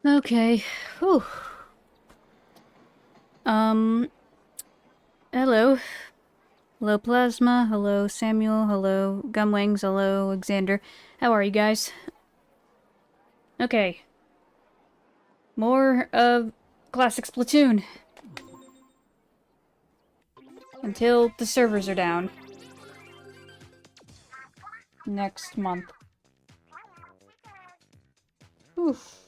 Okay. Whew. Hello. Hello, Plasma. Hello, Samuel. Hello, Gumwings. Hello, Alexander. How are you guys? Okay. More of classic Splatoon. Until the servers are down. Next month. Oof.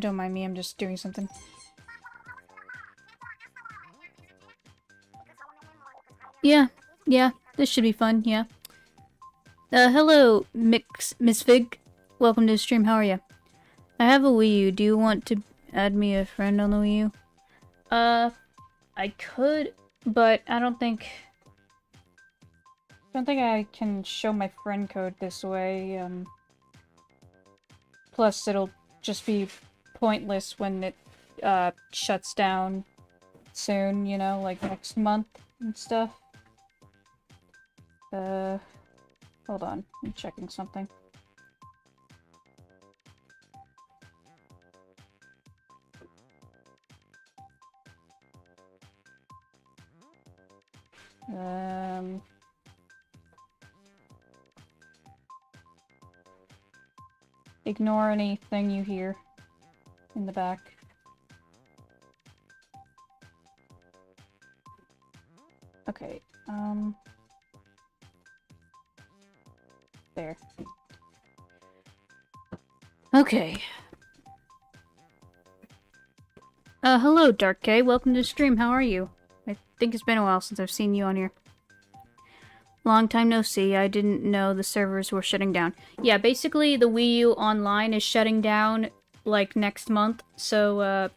Don't mind me, I'm just doing something. Yeah, this should be fun, yeah. Hello, Miss Fig. Welcome to the stream, how are you? I have a Wii U, do you want to add me a friend on the Wii U? I could, but I don't think I can show my friend code this way, plus it'll just be pointless when it, shuts down soon, you know, like next month and stuff. Hold on, I'm checking something. Ignore anything you hear in the back. Okay, there. Okay. Hello, Dark K. Welcome to the stream. How are you? I think it's been a while since I've seen you on here. Long time no see. I didn't know the servers were shutting down. Yeah, basically the WiiU Online is shutting down, like, next month. So,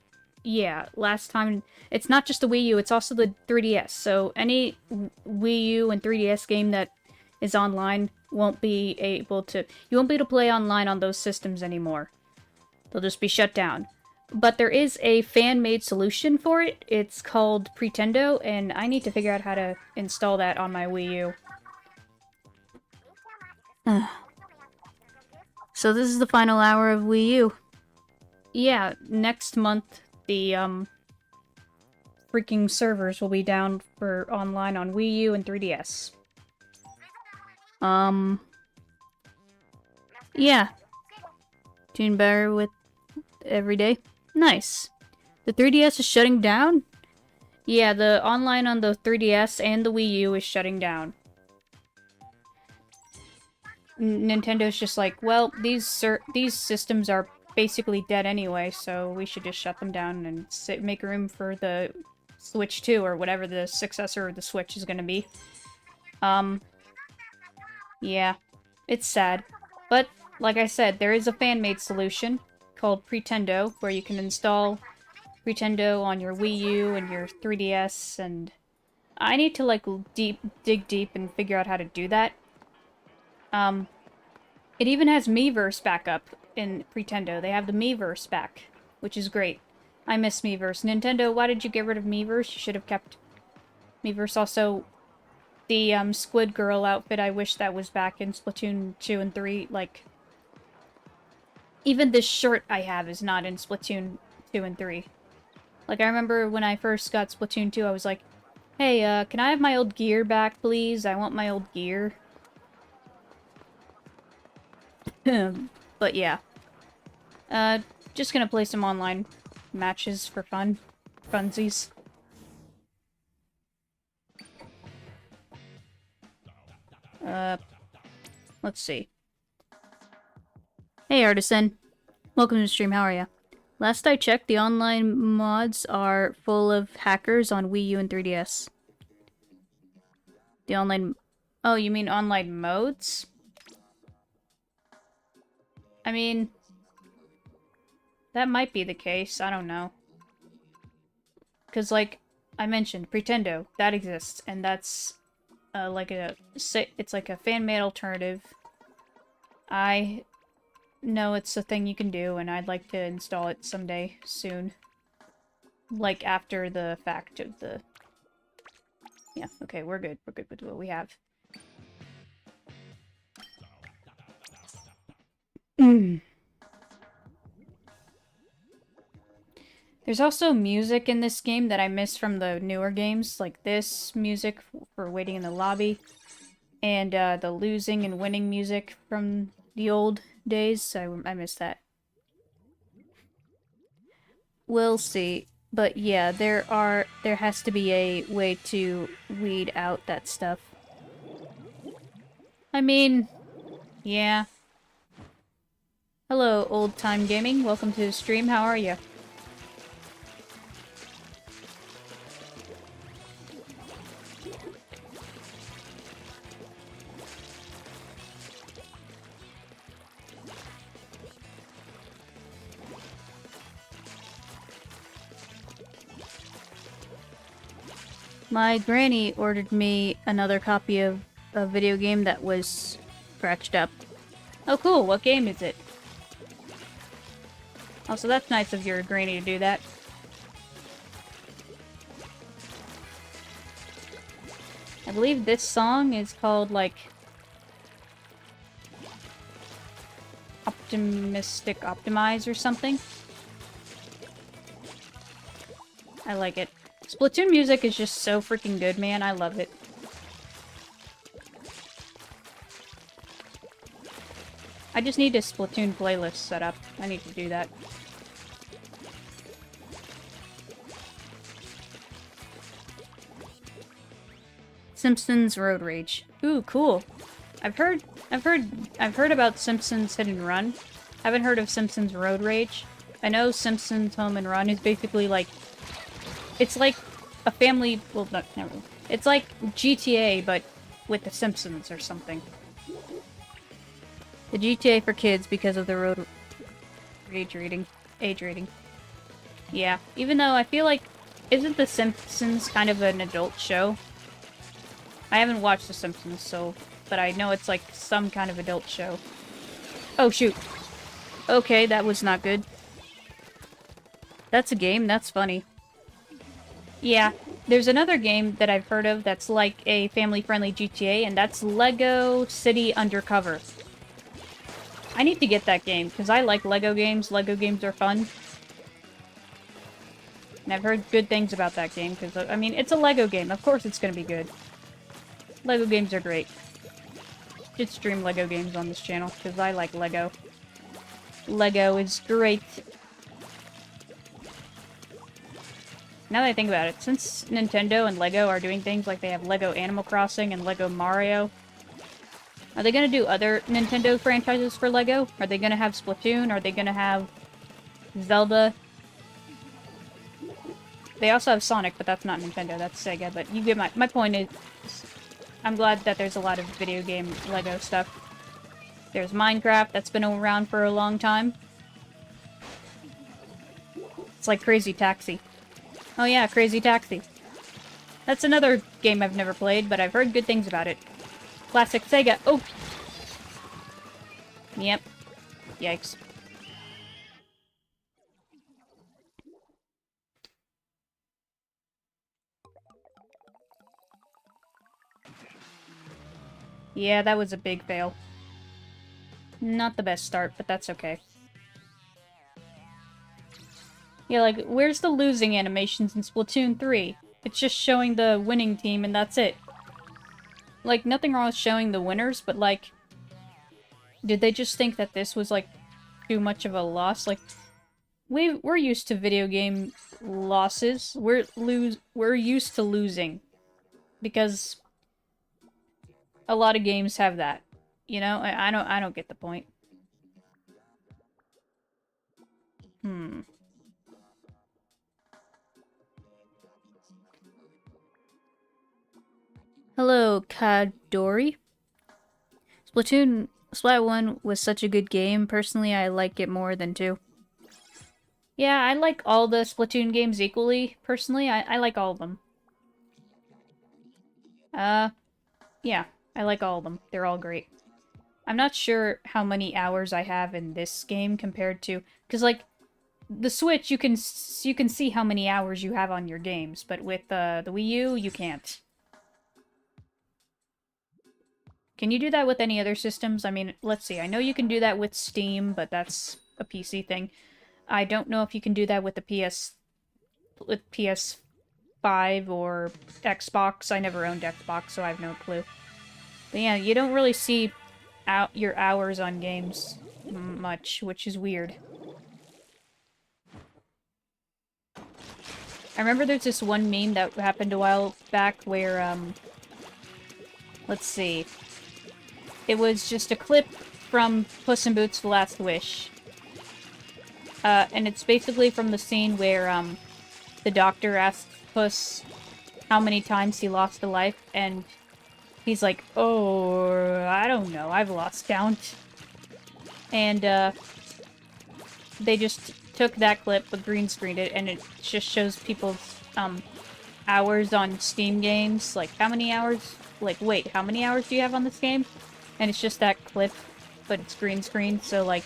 yeah, last time... It's not just the Wii U, it's also the 3DS. So any Wii U and 3DS game that is online won't be able to... You won't be able to play online on those systems anymore. They'll just be shut down. But there is a fan-made solution for it. It's called Pretendo, and I need to figure out how to install that on my Wii U. So this is the final hour of Wii U. Yeah, next month the freaking servers will be down for online on Wii U and 3DS. Yeah. Doing better with every day. Nice. The 3DS is shutting down? Yeah, the online on the 3DS and the Wii U is shutting down. Nintendo's just like, well, these systems are basically dead anyway, so we should just shut them down and make room for the Switch 2, or whatever the successor of the Switch is gonna be. Yeah. It's sad. But, like I said, there is a fan-made solution called Pretendo, where you can install Pretendo on your Wii U and your 3DS, and I need to, like, dig deep and figure out how to do that. It even has Miiverse backup in Pretendo. They have the Miiverse back, which is great. I miss Miiverse. Nintendo, why did you get rid of Miiverse? You should have kept Miiverse. Also, the Squid Girl outfit, I wish that was back in Splatoon 2 and 3. Like, even this shirt I have is not in Splatoon 2 and 3. Like, I remember when I first got Splatoon 2, I was like, hey, can I have my old gear back, please? I want my old gear. But yeah. Just gonna play some online matches for fun. Funsies. Let's see. Hey, Artisan. Welcome to the stream, how are ya? Last I checked, the online mods are full of hackers on Wii U and 3DS. The online... Oh, you mean online modes? I mean, that might be the case. I don't know. Because, like I mentioned, Pretendo, that exists, and that's it's like a fan-made alternative. I know it's a thing you can do, and I'd like to install it someday soon. Like, after the fact of the... Yeah, okay, we're good. We're good with what we have. There's also music in this game that I miss from the newer games, like this music for waiting in the lobby, and the losing and winning music from the old days. I miss that. We'll see. But yeah, there has to be a way to weed out that stuff. I mean, yeah. Hello, old time gaming. Welcome to the stream. How are you? My granny ordered me another copy of a video game that was scratched up. Oh cool, what game is it? Also, that's nice of your granny to do that. I believe this song is called, like... Optimistic Optimize or something. I like it. Splatoon music is just so freaking good, man. I love it. I just need a Splatoon playlist set up. I need to do that. Simpsons Road Rage. Ooh, cool. I've heard about Simpsons Hit and Run. I haven't heard of Simpsons Road Rage. I know Simpsons Home and Run is basically like... It's like a family... Well, no, never. It's like GTA, but with the Simpsons or something. The GTA for kids because of the road... Age rating. Yeah. Even though I feel like... Isn't The Simpsons kind of an adult show? I haven't watched The Simpsons, so... But I know it's like some kind of adult show. Oh, shoot. Okay, that was not good. That's a game? That's funny. Yeah, there's another game that I've heard of that's like a family-friendly GTA, and that's Lego City Undercover. I need to get that game, because I like Lego games. Lego games are fun. And I've heard good things about that game, because, I mean, it's a Lego game. Of course it's going to be good. Lego games are great. Should stream Lego games on this channel, because I like Lego. Lego is great. Now that I think about it, since Nintendo and Lego are doing things like they have Lego Animal Crossing and Lego Mario, are they going to do other Nintendo franchises for Lego? Are they going to have Splatoon? Are they going to have Zelda? They also have Sonic, but that's not Nintendo, that's Sega. But you get my point is, I'm glad that there's a lot of video game Lego stuff. There's Minecraft, that's been around for a long time. It's like Crazy Taxi. Oh yeah, Crazy Taxi. That's another game I've never played, but I've heard good things about it. Classic Sega. Oh! Yep. Yikes. Yeah, that was a big fail. Not the best start, but that's okay. Yeah, like, where's the losing animations in Splatoon 3? It's just showing the winning team and that's it. Like, nothing wrong with showing the winners, but like... Did they just think that this was, like, too much of a loss? Like, we're used to video game losses. We're used to losing. Because a lot of games have that. You know? I don't get the point. Hello, Kadori. Splatoon Splat 1 was such a good game. Personally, I like it more than 2. Yeah, I like all the Splatoon games equally. Personally, I like all of them. Yeah, I like all of them. They're all great. I'm not sure how many hours I have in this game compared to... Because, like, the Switch, you can see how many hours you have on your games, but with the Wii U, you can't. Can you do that with any other systems? I mean, let's see. I know you can do that with Steam, but that's a PC thing. I don't know if you can do that with the PS5 or Xbox. I never owned Xbox, so I have no clue. But yeah, you don't really see your hours on games much, which is weird. I remember there's this one meme that happened a while back where, let's see. It was just a clip from Puss in Boots: The Last Wish. And it's basically from the scene where, the doctor asks Puss how many times he lost a life, and he's like, oh, I don't know, I've lost count. And, they just took that clip, but green screened it, and it just shows people's, hours on Steam games. Like, how many hours? Like, wait, how many hours do you have on this game? And it's just that clip, but it's green screen, so, like,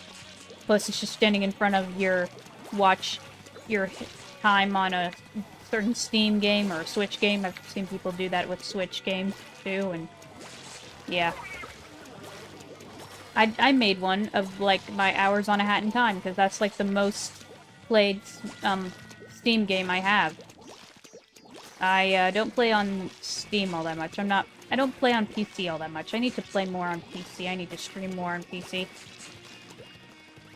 Puss is just standing in front of your time on a certain Steam game or a Switch game. I've seen people do that with Switch games, too, and yeah. I made one of, like, my hours on A Hat in Time, because that's, like, the most played, Steam game I have. I, don't play on Steam all that much. I don't play on PC all that much. I need to play more on PC. I need to stream more on PC.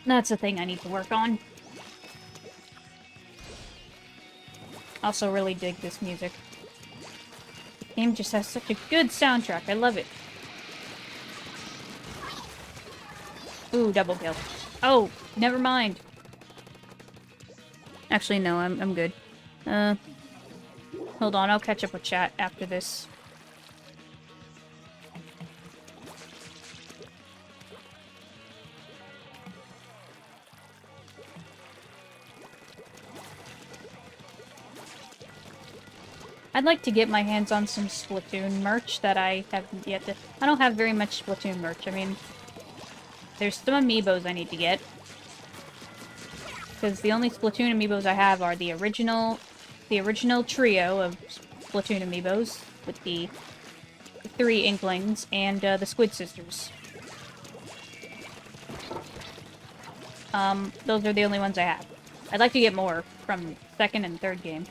That's a thing I need to work on. Also really dig this music. The game just has such a good soundtrack. I love it. Ooh, double kill. Oh, never mind. Actually, no, I'm good. Hold on, I'll catch up with chat after this. I'd like to get my hands on some Splatoon merch that I haven't yet to... I don't have very much Splatoon merch. I mean, there's some amiibos I need to get. Because the only Splatoon amiibos I have are the original trio of Splatoon amiibos with the 3 Inklings and the Squid Sisters. Those are the only ones I have. I'd like to get more from 2nd and 3rd game.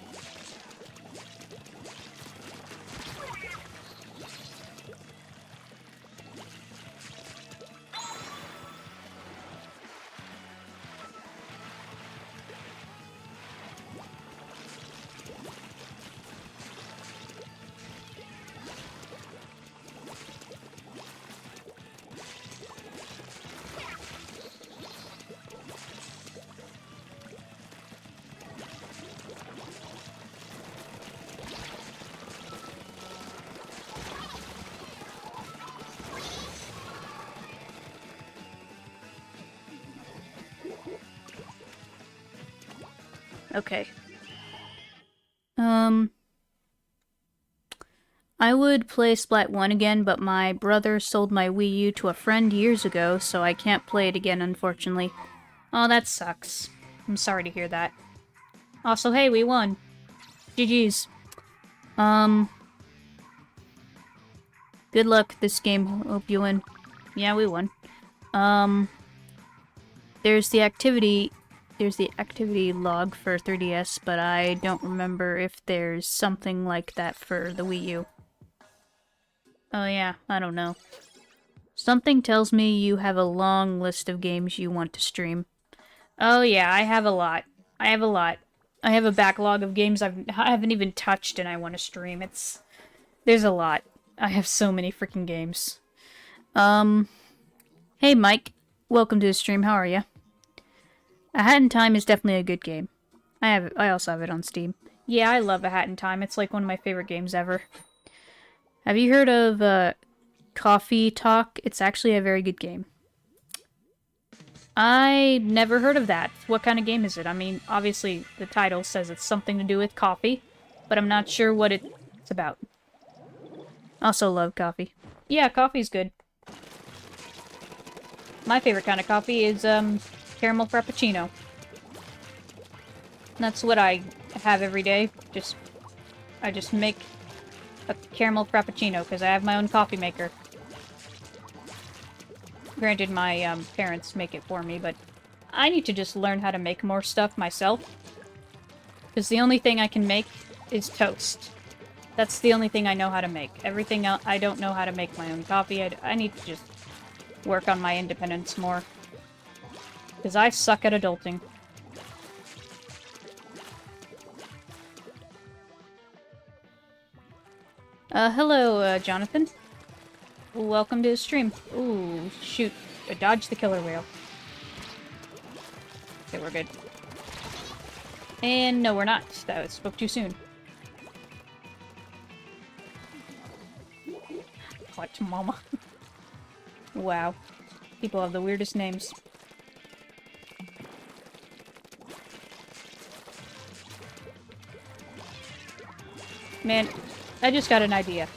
Okay. I would play Splat 1 again, but my brother sold my Wii U to a friend years ago, so I can't play it again, unfortunately. Oh, that sucks. I'm sorry to hear that. Also, hey, we won. GG's. Good luck this game. Hope you win. Yeah, we won. There's the activity log for 3DS, but I don't remember if there's something like that for the Wii U. Oh yeah, I don't know. Something tells me you have a long list of games you want to stream. Oh yeah, I have a lot. I have a backlog of games I haven't even touched and I want to stream. There's a lot. I have so many freaking games. Hey Mike, welcome to the stream. How are you? A Hat in Time is definitely a good game. I also have it on Steam. Yeah, I love A Hat in Time. It's like one of my favorite games ever. Have you heard of coffee talk. It's actually a very good game. I never heard of that. What kind of game is it? I mean, obviously the title says it's something to do with coffee, but I'm not sure what it's about. Also love coffee. Yeah, coffee's good. My favorite kind of coffee is, caramel frappuccino. That's what I have every day. I just make a caramel frappuccino, because I have my own coffee maker. Granted, my, parents make it for me, but I need to just learn how to make more stuff myself. Because the only thing I can make is toast. That's the only thing I know how to make. Everything else, I don't know how to make my own coffee. I need to just work on my independence more. Because I suck at adulting. Hello, Jonathan. Welcome to the stream. Ooh, shoot. Dodge the killer whale. Okay, we're good. And no, we're not. That spoke too soon. Clutch mama. Wow. People have the weirdest names. Man, I just got an idea.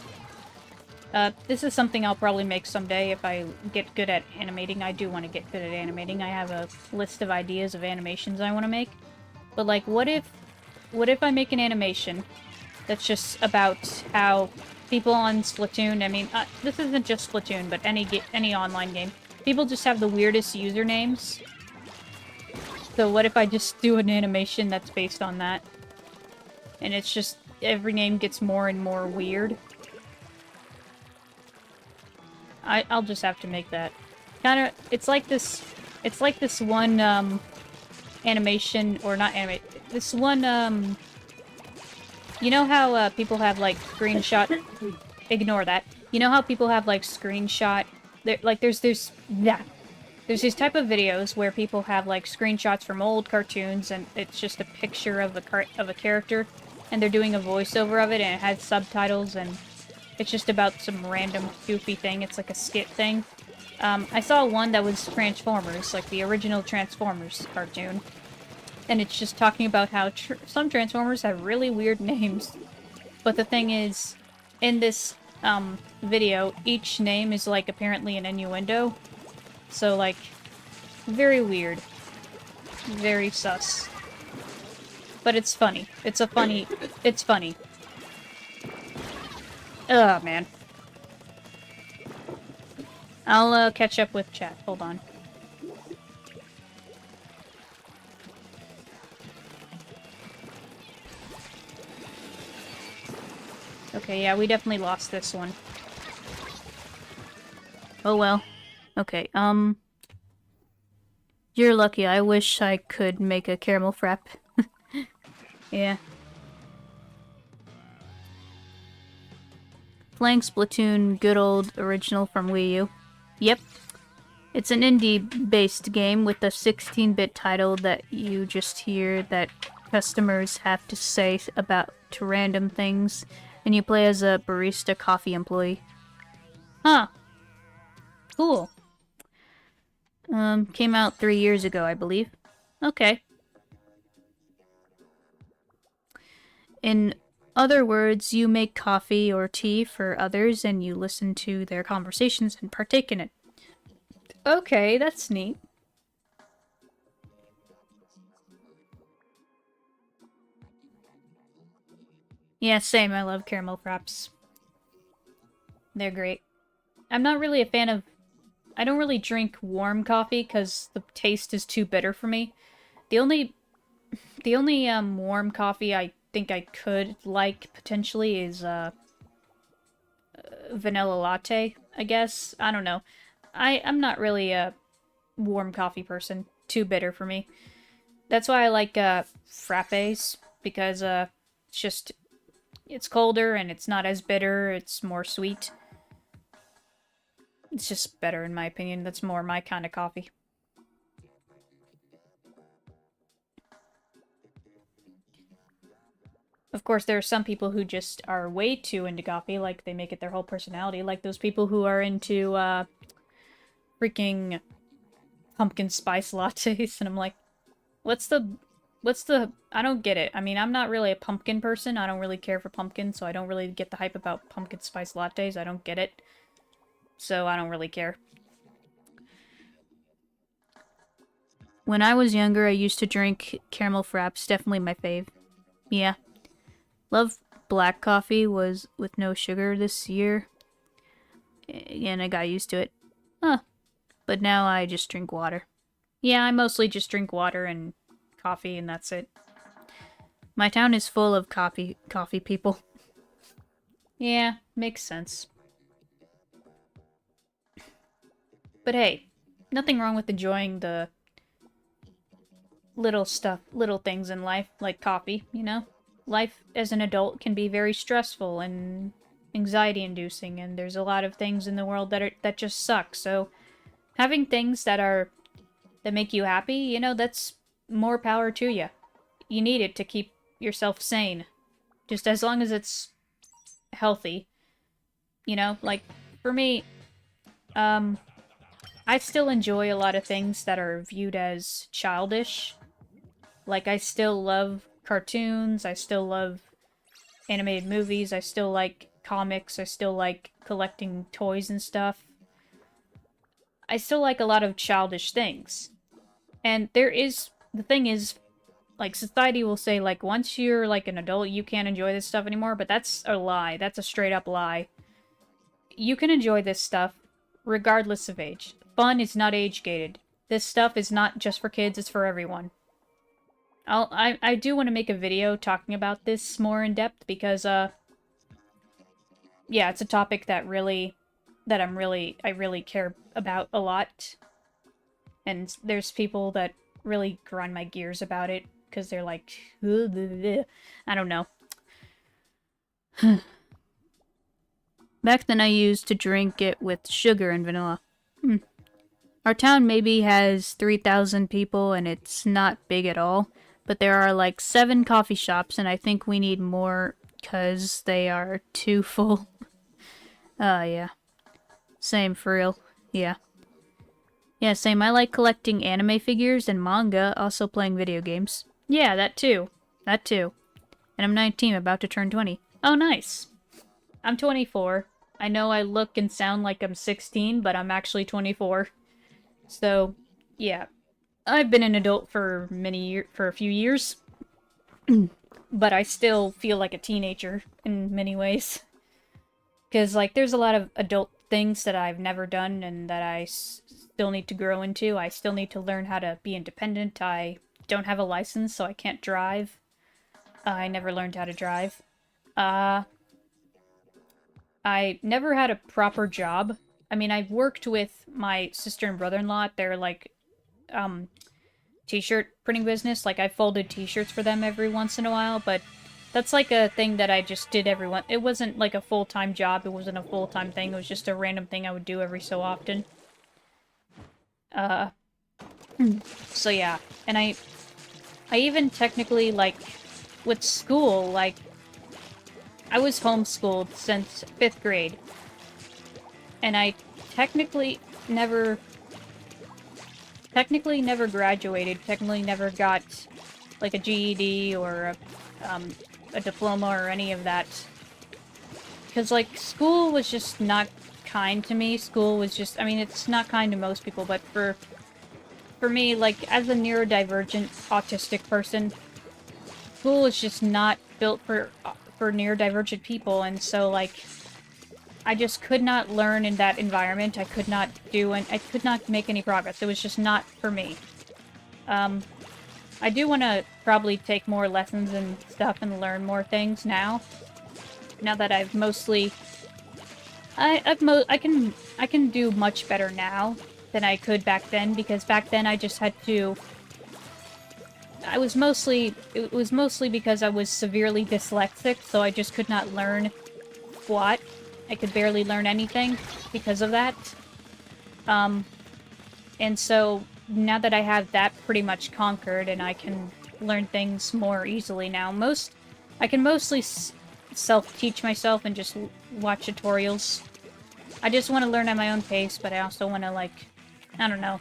This is something I'll probably make someday if I get good at animating. I do want to get good at animating. I have a list of ideas of animations I want to make. But, like, what if I make an animation that's just about how people on Splatoon, I mean, this isn't just Splatoon, but any online game, people just have the weirdest usernames. So what if I just do an animation that's based on that? And it's just, every name gets more and more weird. I'll just have to make that. Kinda, it's like this one, animation, or not animation, this one, you know how, people have, like, screenshot, ignore that. You know how people have, like, screenshot, there's these type of videos where people have, like, screenshots from old cartoons, and it's just a picture of a character, and they're doing a voiceover of it, and it has subtitles, and it's just about some random goofy thing. It's like a skit thing. I saw one that was Transformers, like the original Transformers cartoon. And it's just talking about how some Transformers have really weird names. But the thing is, in this video, each name is like apparently an innuendo. So like, very weird. Very sus. But it's funny. It's funny. Ugh, man. I'll catch up with chat. Hold on. Okay, yeah, we definitely lost this one. Oh well. Okay, you're lucky. I wish I could make a caramel frap. Yeah. Playing Splatoon, good old original from Wii U. Yep. It's an indie-based game with a 16-bit title that you just hear that customers have to say about to random things, and you play as a barista coffee employee. Huh. Cool. Came out 3 years ago, I believe. Okay. In other words, you make coffee or tea for others and you listen to their conversations and partake in it. Okay, that's neat. Yeah, same. I love caramel fraps. They're great. I'm not really a fan of... I don't really drink warm coffee because the taste is too bitter for me. The only warm coffee I think I could like, potentially, is, vanilla latte, I guess. I don't know. I'm not really a warm coffee person. Too bitter for me. That's why I like, frappes, because, it's colder and it's not as bitter, it's more sweet. It's just better in my opinion. That's more my kind of coffee. Of course, there are some people who just are way too into coffee, like they make it their whole personality, like those people who are into, freaking pumpkin spice lattes, and I'm like, what's the, I don't get it. I mean, I'm not really a pumpkin person, I don't really care for pumpkin, so I don't really get the hype about pumpkin spice lattes, I don't get it. So I don't really care. When I was younger, I used to drink caramel fraps, definitely my fave. Yeah. Love black coffee was with no sugar this year, and I got used to it. Huh. But now I just drink water. Yeah, I mostly just drink water and coffee, and that's it. My town is full of coffee people. Yeah, makes sense. But hey, nothing wrong with enjoying the little things in life, like coffee, you know? Life as an adult can be very stressful and anxiety-inducing, and there's a lot of things in the world that just suck, so having things that make you happy, you know, that's more power to you. You need it to keep yourself sane. Just as long as it's healthy. You know, like, for me, I still enjoy a lot of things that are viewed as childish. Like, I still love cartoons, I still love animated movies, I still like comics, I still like collecting toys and stuff. I still like a lot of childish things. And the thing is, like, society will say, like, once you're, like, an adult, you can't enjoy this stuff anymore, but that's a lie. That's a straight-up lie. You can enjoy this stuff regardless of age. Fun is not age-gated. This stuff is not just for kids, it's for everyone. I do want to make a video talking about this more in depth because, yeah, it's a topic that I really care about a lot. And there's people that really grind my gears about it because they're like, I don't know. Back then I used to drink it with sugar and vanilla. Our town maybe has 3,000 people and it's not big at all, but there are like 7 coffee shops and I think we need more because they are too full. Yeah. Same, for real. Yeah. Yeah, same. I like collecting anime figures and manga, also playing video games. Yeah, that too. That too. And I'm 19, about to turn 20. Oh, nice. I'm 24. I know I look and sound like I'm 16, but I'm actually 24. So, yeah. I've been an adult for a few years. But I still feel like a teenager in many ways. Because, like, there's a lot of adult things that I've never done and that I still need to grow into. I still need to learn how to be independent. I don't have a license, so I can't drive. I never learned how to drive. I never had a proper job. I mean, I've worked with my sister and brother-in-law at their, like, t-shirt printing business. Like, I folded t-shirts for them every once in a while, but that's like a thing that I just did every once. It wasn't like a full-time job. It wasn't a full-time thing. It was just a random thing I would do every so often. So yeah. And I even technically, like, with school, like, I was homeschooled since 5th grade. And I technically never graduated, technically never got, like, a GED or a diploma or any of that. Because, like, school was just not kind to me. School was just, I mean, it's not kind to most people, but for me, like, as a neurodivergent, autistic person, school is just not built for neurodivergent people, and so, like, I just could not learn in that environment. I could not make any progress. It was just not for me. I do want to probably take more lessons and stuff and learn more things now. Now that I've mostly... I can do much better now than I could back then, because back then I just had to... It was mostly because I was severely dyslexic, so I just could not learn squat. I could barely learn anything because of that. And so now that I have that pretty much conquered and I can learn things more easily now, I can mostly self-teach myself and just watch tutorials. I just want to learn at my own pace, but I also want to, like, I don't know.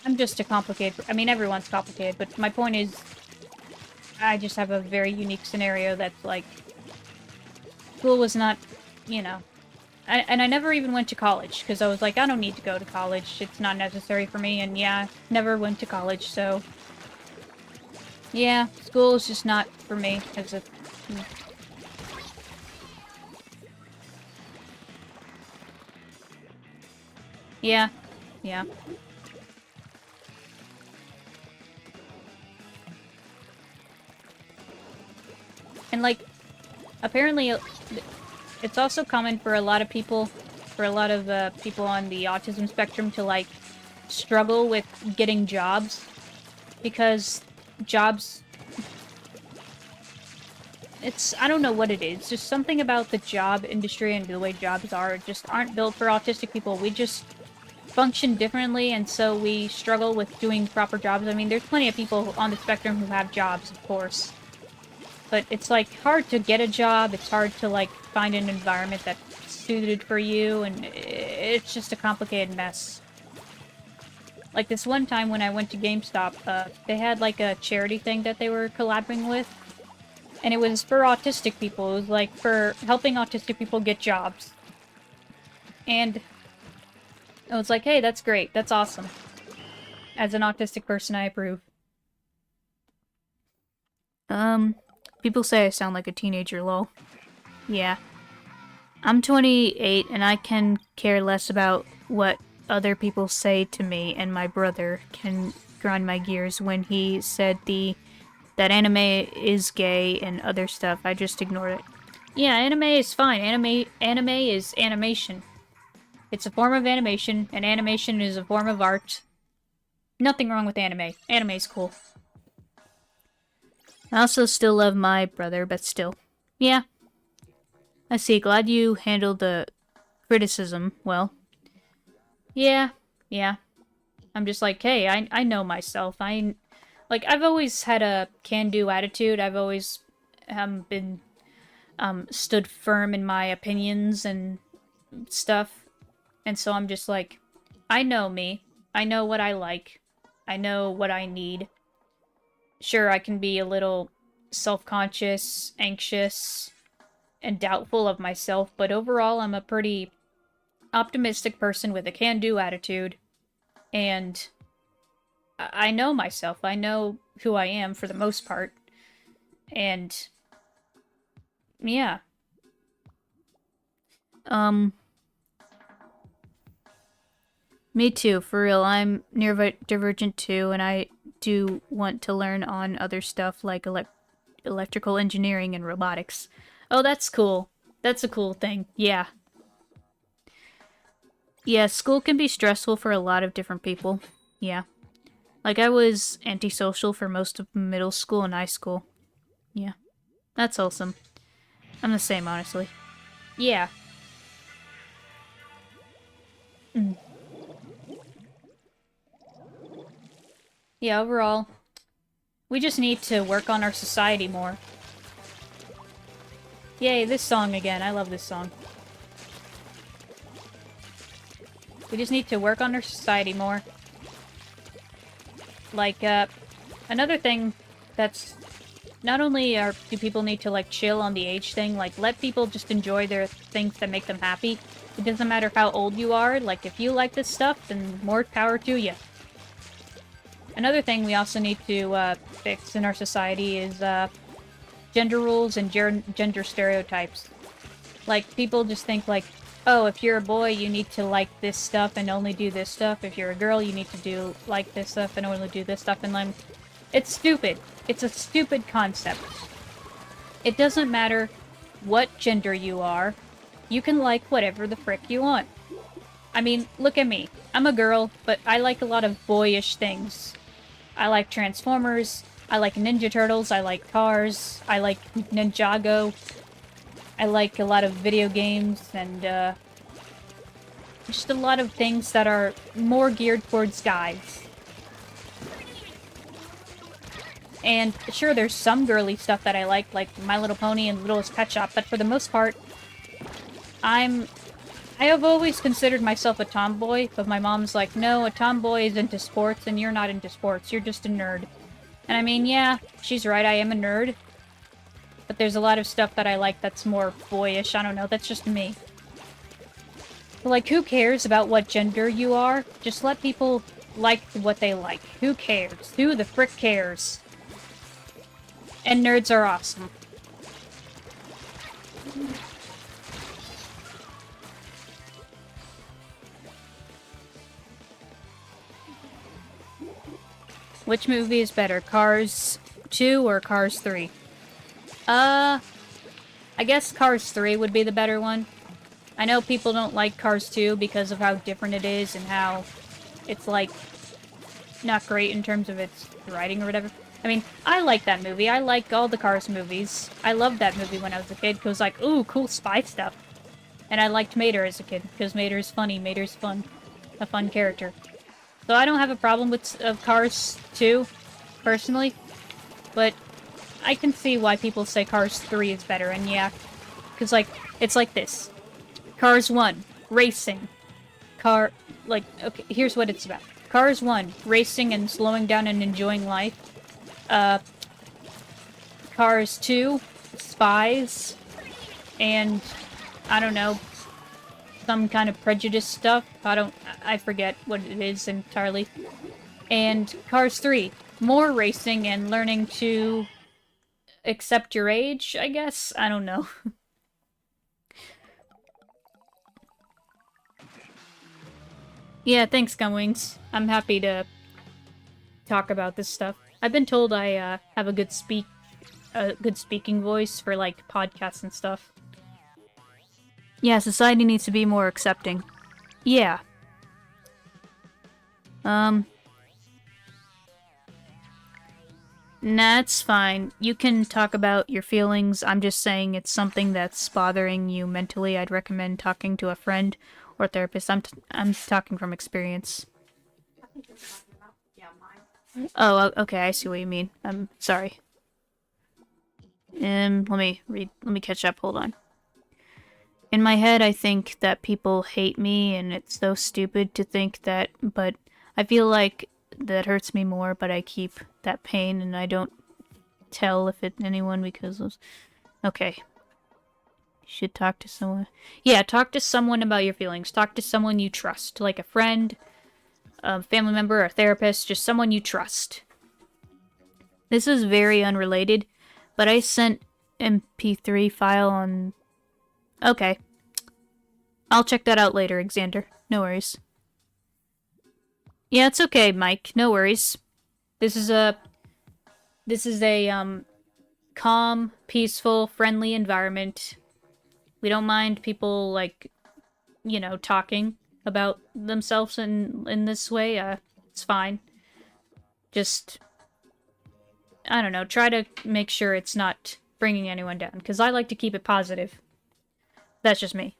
I'm just a complicated... I mean, everyone's complicated, but my point is, I just have a very unique scenario that's, like, school was not, you know... And I never even went to college, because I was like, I don't need to go to college. It's not necessary for me, and yeah, never went to college, so... Yeah, school is just not for me as a... Yeah. Yeah. And, like, apparently it's also common for a lot of people, people on the autism spectrum to, like, struggle with getting jobs. Because jobs... I don't know what it is. Just something about the job industry and the way jobs are just aren't built for autistic people. We just function differently, and so we struggle with doing proper jobs. I mean, there's plenty of people on the spectrum who have jobs, of course. But it's, like, hard to get a job. It's hard to, like, find an environment that's suited for you, and it's just a complicated mess. Like, this one time when I went to GameStop, they had, like, a charity thing that they were collabing with. And it was for autistic people. It was, like, for helping autistic people get jobs. And I was like, hey, that's great. That's awesome. As an autistic person, I approve. People say I sound like a teenager, lol. Yeah. I'm 28, and I can care less about what other people say to me, and my brother can grind my gears when he said that anime is gay and other stuff. I just ignored it. Yeah, anime is fine. Anime is animation. It's a form of animation, and animation is a form of art. Nothing wrong with anime. Anime's cool. I also still love my brother, but still. Yeah. I see. Glad you handled the criticism well. Yeah. I'm just like, hey, I know myself. Like, I've always had a can-do attitude. I've always been stood firm in my opinions and stuff. And so I'm just like, I know me. I know what I like. I know what I need. Sure, I can be a little self-conscious, anxious, and doubtful of myself, but overall I'm a pretty optimistic person with a can-do attitude. And I know myself. I know who I am for the most part. And yeah. Me too, for real. I'm neurodivergent too, and I do want to learn on other stuff like electrical engineering and robotics. Oh, that's cool. That's a cool thing. Yeah. Yeah, school can be stressful for a lot of different people. Yeah. Like, I was antisocial for most of middle school and high school. Yeah. That's awesome. I'm the same, honestly. Yeah. Yeah, overall, we just need to work on our society more. Yay, this song again. I love this song. We just need to work on our society more. Like, another thing that's... Not only do people need to, like, chill on the age thing, like, let people just enjoy their things that make them happy. It doesn't matter how old you are. Like, if you like this stuff, then more power to you. Another thing we also need to fix in our society is gender rules and gender stereotypes. Like, people just think like, oh, if you're a boy, you need to like this stuff and only do this stuff. If you're a girl, you need to do like this stuff and only do this stuff. And like, it's stupid. It's a stupid concept. It doesn't matter what gender you are. You can like whatever the frick you want. I mean, look at me. I'm a girl, but I like a lot of boyish things. I like Transformers, I like Ninja Turtles, I like cars, I like Ninjago, I like a lot of video games, and just a lot of things that are more geared towards guys. And sure, there's some girly stuff that I like My Little Pony and Littlest Pet Shop, but for the most part, I have always considered myself a tomboy, but my mom's like, no, a tomboy is into sports, and you're not into sports, you're just a nerd. And I mean, yeah, she's right, I am a nerd. But there's a lot of stuff that I like that's more boyish, I don't know, that's just me. But like, who cares about what gender you are? Just let people like what they like. Who cares? Who the frick cares? And nerds are awesome. Which movie is better, Cars 2 or Cars 3? I guess Cars 3 would be the better one. I know people don't like Cars 2 because of how different it is and how it's, like, not great in terms of its writing or whatever. I mean, I like that movie. I like all the Cars movies. I loved that movie when I was a kid because, like, ooh, cool spy stuff. And I liked Mater as a kid because Mater's funny. Mater's fun. A fun character. So I don't have a problem with Cars 2, personally. But I can see why people say Cars 3 is better, and yeah. Because, like, it's like this. Cars 1, racing. Okay, here's what it's about. Cars 1, racing and slowing down and enjoying life. Cars 2, spies, and, I don't know, some kind of prejudice stuff. I forget what it is entirely. And Cars 3, more racing and learning to accept your age, I guess? I don't know. Yeah, thanks, Gunwings. I'm happy to talk about this stuff. I've been told I have a good speaking voice for like podcasts and stuff. Yeah, society needs to be more accepting. Yeah. Nah, it's fine. You can talk about your feelings. I'm just saying it's something that's bothering you mentally. I'd recommend talking to a friend or therapist. I'm talking from experience. Oh, okay, I see what you mean. I'm sorry. Let me catch up, hold on. In my head, I think that people hate me, and it's so stupid to think that, but I feel like that hurts me more, but I keep that pain, and I don't tell anyone because of... Okay. You should talk to someone. Yeah, talk to someone about your feelings. Talk to someone you trust, like a friend, a family member, a therapist, just someone you trust. This is very unrelated, but I sent MP3 file on... Okay. I'll check that out later, Xander. No worries. Yeah, it's okay, Mike. No worries. This is a calm, peaceful, friendly environment. We don't mind people, like, you know, talking about themselves in this way. It's fine. Just, I don't know, try to make sure it's not bringing anyone down, because I like to keep it positive. That's just me.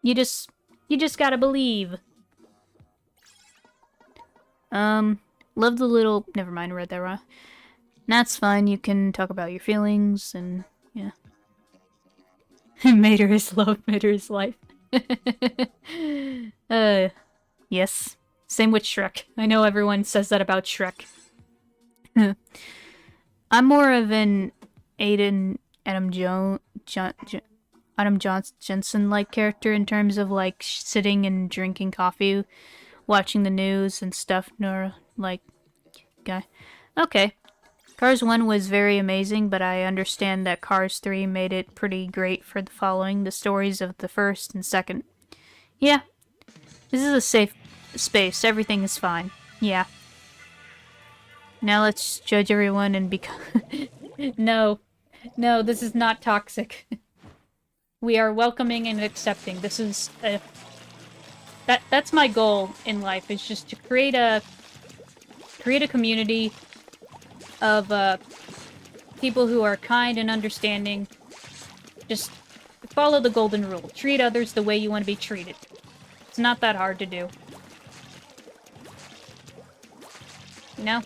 You just gotta believe. Love the little... Never mind, I read that wrong. That's fine, you can talk about your feelings, and, yeah. Mater is love, Mater is life. Yes. Same with Shrek. I know everyone says that about Shrek. I'm more of an Adam Johnson-like character in terms of, like, sitting and drinking coffee, watching the news and stuff, nor, like, guy. Okay. Cars 1 was very amazing, but I understand that Cars 3 made it pretty great for the following, the stories of the first and second. Yeah. This is a safe space. Everything is fine. Yeah. Now let's judge everyone and become... No. No, this is not toxic. We are welcoming and accepting. This is a... That's my goal in life, is just to create a community of people who are kind and understanding. Just follow the golden rule. Treat others the way you want to be treated. It's not that hard to do. You know?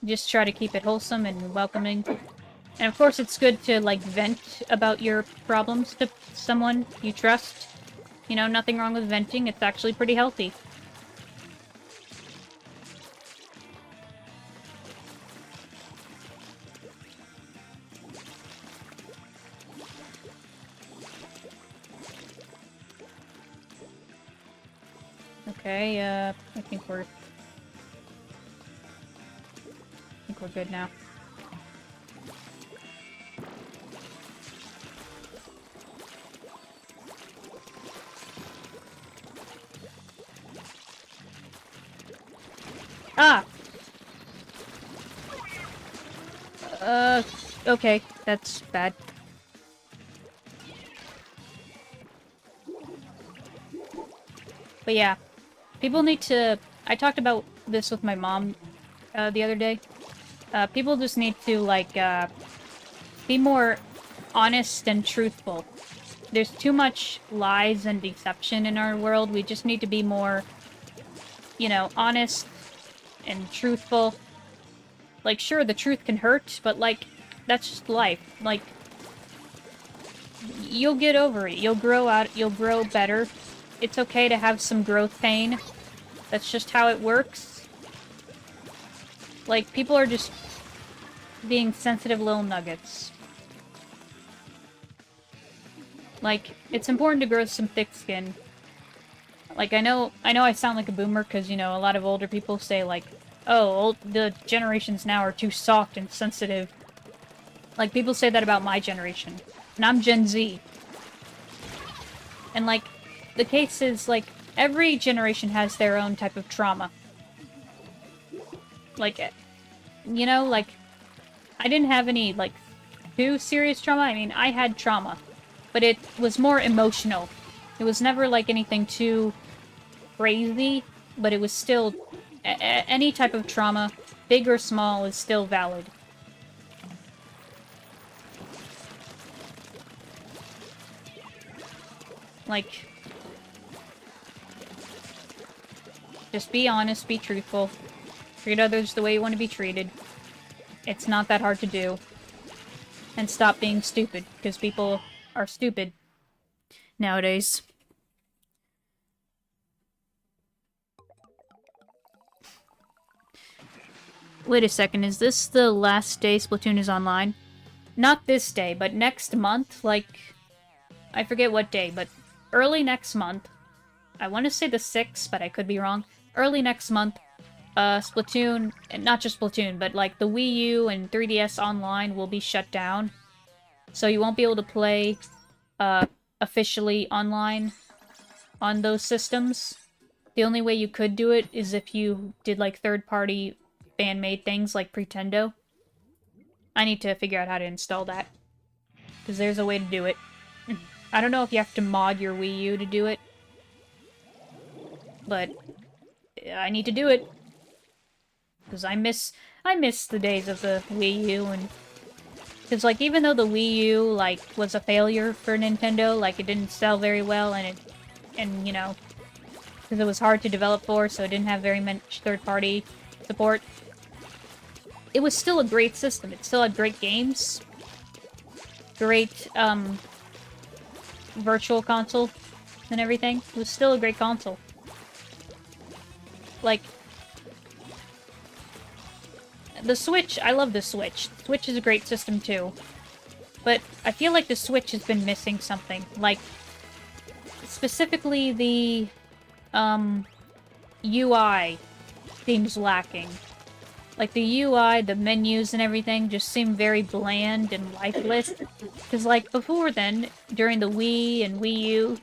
Just try to keep it wholesome and welcoming. And of course it's good to, like, vent about your problems to someone you trust. You know, nothing wrong with venting, it's actually pretty healthy. Okay, I think we're good now. Ah! Okay, that's bad. But yeah, people need to... I talked about this with my mom the other day. People just need to, like, be more honest and truthful. There's too much lies and deception in our world. We just need to be more, you know, honest and truthful. Like, sure, the truth can hurt, but, like, that's just life. Like, you'll get over it. You'll grow out. You'll grow better. It's okay to have some growth pain. That's just how it works. Like, people are just being sensitive little nuggets. Like, it's important to grow some thick skin. Like, I know I sound like a boomer because, you know, a lot of older people say, like, oh, the generations now are too soft and sensitive. Like, people say that about my generation. And I'm Gen Z. And, like, the case is, like, every generation has their own type of trauma. Like, you know, like, I didn't have any, like, too serious trauma. I mean, I had trauma. But it was more emotional. It was never, like, anything too crazy. But it was still... any type of trauma, big or small, is still valid. Like... just be honest, be truthful. Treat others the way you want to be treated. It's not that hard to do. And stop being stupid, because people are stupid nowadays. Wait a second, is this the last day Splatoon is online? Not this day, but next month, like... I forget what day, but early next month. I want to say the 6th, but I could be wrong. Early next month, Splatoon, and not just Splatoon, but like the Wii U and 3DS Online will be shut down. So you won't be able to play officially online on those systems. The only way you could do it is if you did like third-party fan-made things like Pretendo. I need to figure out how to install that. Because there's a way to do it. I don't know if you have to mod your Wii U to do it. But I need to do it. Because I miss the days of the Wii U, and... because, like, even though the Wii U, like, was a failure for Nintendo, like, it didn't sell very well, and you know, because it was hard to develop for, so it didn't have very much third-party support. It was still a great system. It still had great games. Great, virtual console and everything. It was still a great console. Like, the Switch, I love the Switch. The Switch is a great system too. But I feel like the Switch has been missing something. Like, specifically the, UI seems lacking. Like, the UI, the menus and everything just seem very bland and lifeless. Because, like, before then, during the Wii and Wii U,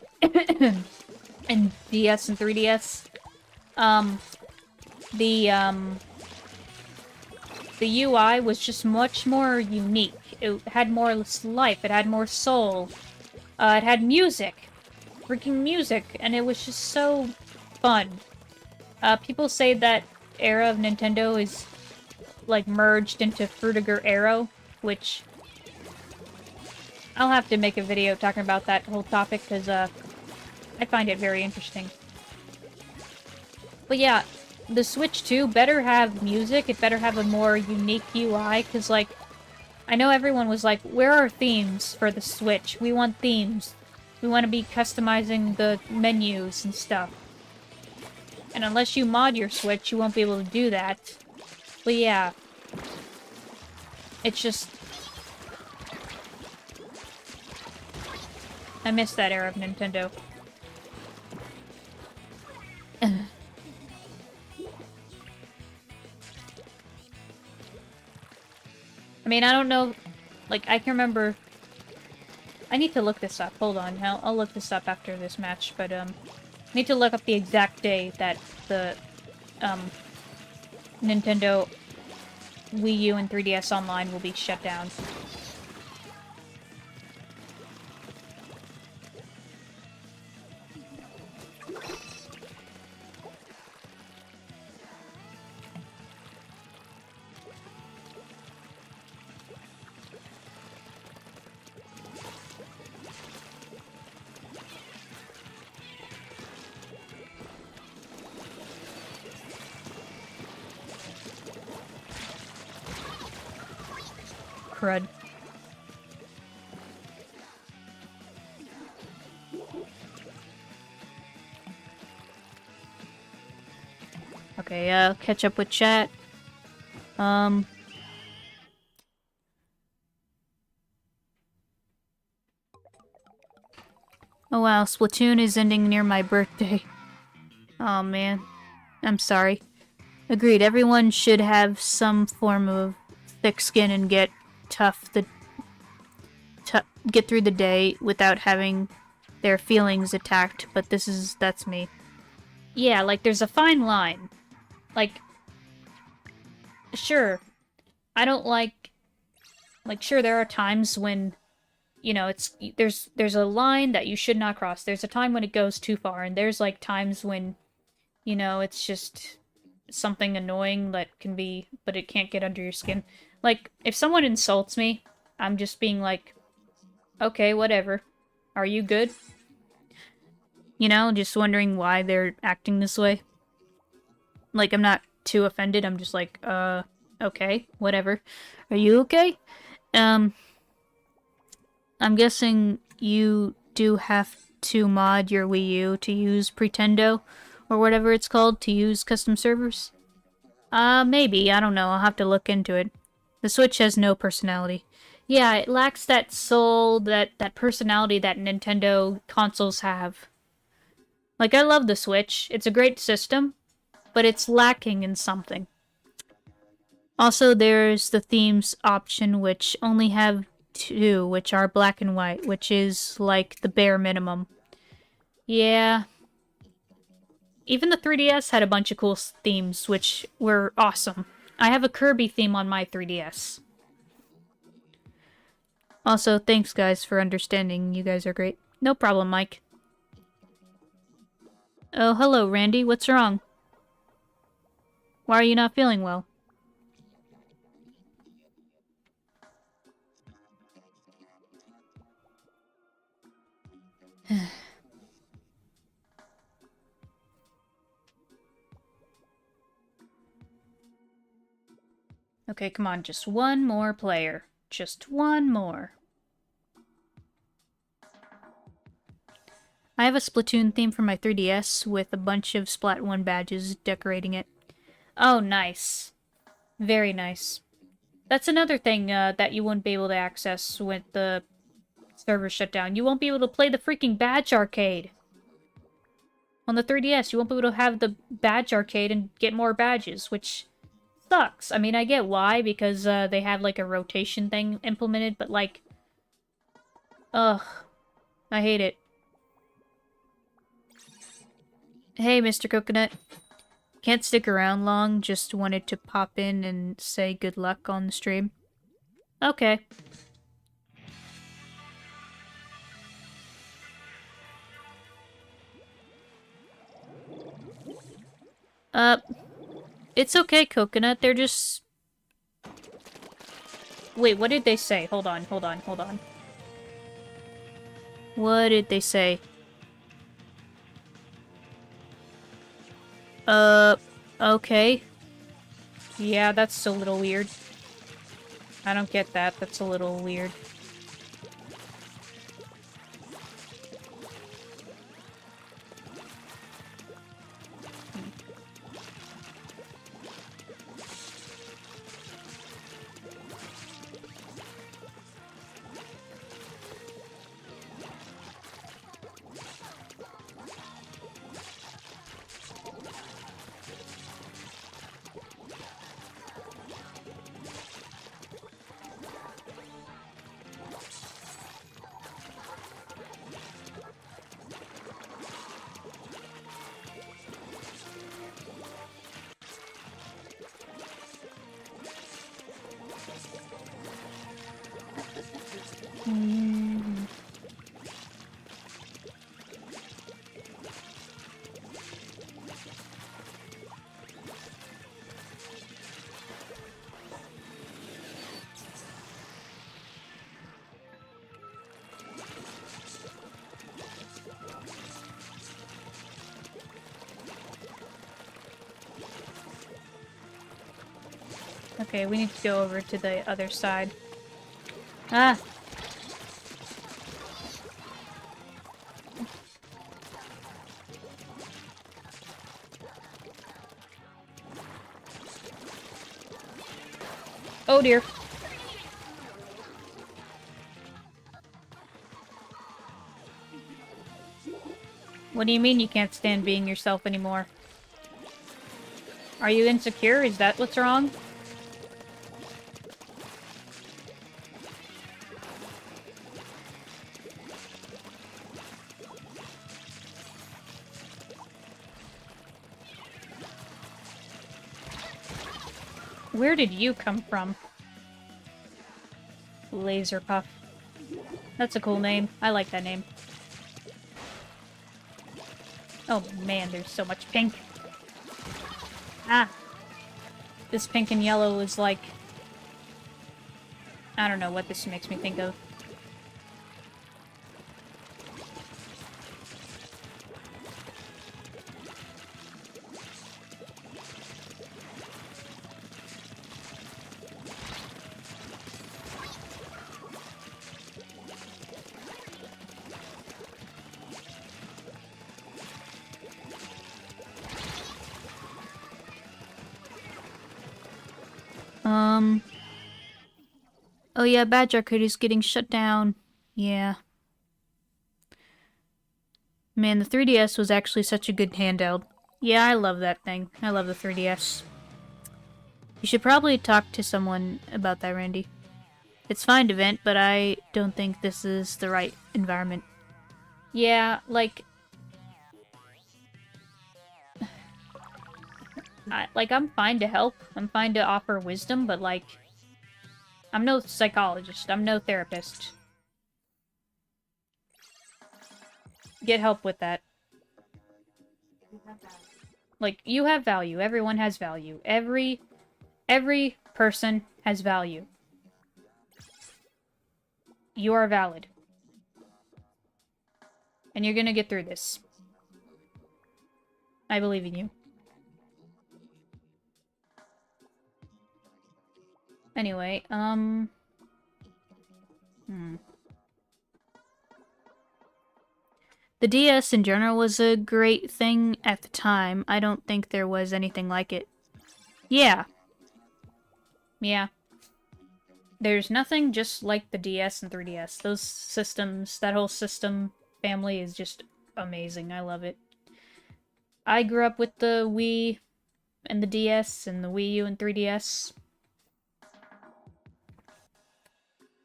and DS and 3DS, the UI was just much more unique. It had more life, it had more soul. It had music. Freaking music, and it was just so fun. People say that era of Nintendo is, like, merged into Frutiger Arrow, which... I'll have to make a video talking about that whole topic, because, I find it very interesting. But yeah, the Switch 2 better have music. It better have a more unique UI, because, like, I know everyone was like, where are themes for the Switch? We want themes. We want to be customizing the menus and stuff. And unless you mod your Switch, you won't be able to do that. But yeah. It's just... I miss that era of Nintendo. I mean, I don't know... Like, I can remember... I need to look this up. Hold on. I'll look this up after this match, but, I need to look up the exact day that the, Nintendo Wii U and 3DS Online will be shut down. Crud. Okay, catch up with chat. Oh wow, Splatoon is ending near my birthday. Oh man. I'm sorry. Agreed, everyone should have some form of thick skin and get get through the day without having their feelings attacked, but that's me. Yeah, like, there's a fine line. Like, sure, I don't like, sure, there are times when, you know, there's a line that you should not cross. There's a time when it goes too far, and there's, like, times when, you know, it's just something annoying that can be, but it can't get under your skin. Like, if someone insults me, I'm just being like, okay, whatever. Are you good? You know, just wondering why they're acting this way. Like, I'm not too offended, I'm just like, okay, whatever. Are you okay? I'm guessing you do have to mod your Wii U to use Pretendo, or whatever it's called, to use custom servers? Maybe, I don't know, I'll have to look into it. The Switch has no personality. Yeah, it lacks that soul, that personality that Nintendo consoles have. Like, I love the Switch, it's a great system, but it's lacking in something. Also, there's the themes option, which only have 2, which are black and white, which is, like, the bare minimum. Yeah. Even the 3DS had a bunch of cool themes, which were awesome. I have a Kirby theme on my 3DS. Also, thanks guys for understanding. You guys are great. No problem, Mike. Oh, hello, Randy. What's wrong? Why are you not feeling well? Okay, come on, just one more player. Just one more. I have a Splatoon theme for my 3DS with a bunch of Splat 1 badges decorating it. Oh, nice. Very nice. That's another thing that you wouldn't be able to access with the server shut down. You won't be able to play the freaking badge arcade. On the 3DS, you won't be able to have the badge arcade and get more badges, which sucks. I mean, I get why, because they have, like, a rotation thing implemented, but, like... Ugh. I hate it. Hey, Mr. Coconut. Can't stick around long, just wanted to pop in and say good luck on the stream. Okay. It's okay, Coconut, they're just... Wait, what did they say? Hold on. What did they say? Okay. Yeah, that's a little weird. I don't get that. That's a little weird. Okay, we need to go over to the other side. Ah! Oh dear. What do you mean you can't stand being yourself anymore? Are you insecure? Is that what's wrong? Where did you come from? Laser Puff. That's a cool name. I like that name. Oh man, there's so much pink. Ah! This pink and yellow is like... I don't know what this makes me think of. Oh yeah, Badge Arcade is getting shut down. Yeah. Man, the 3DS was actually such a good handheld. Yeah, I love that thing. I love the 3DS. You should probably talk to someone about that, Randy. It's fine to vent, but I don't think this is the right environment. Yeah, like... I'm fine to help. I'm fine to offer wisdom, but like... I'm no psychologist. I'm no therapist. Get help with that. Like, you have value. Everyone has value. Every person has value. You are valid. And you're gonna get through this. I believe in you. Anyway, The DS in general was a great thing at the time. I don't think there was anything like it. Yeah. Yeah. There's nothing just like the DS and 3DS. Those systems, that whole system family is just amazing. I love it. I grew up with the Wii and the DS and the Wii U and 3DS.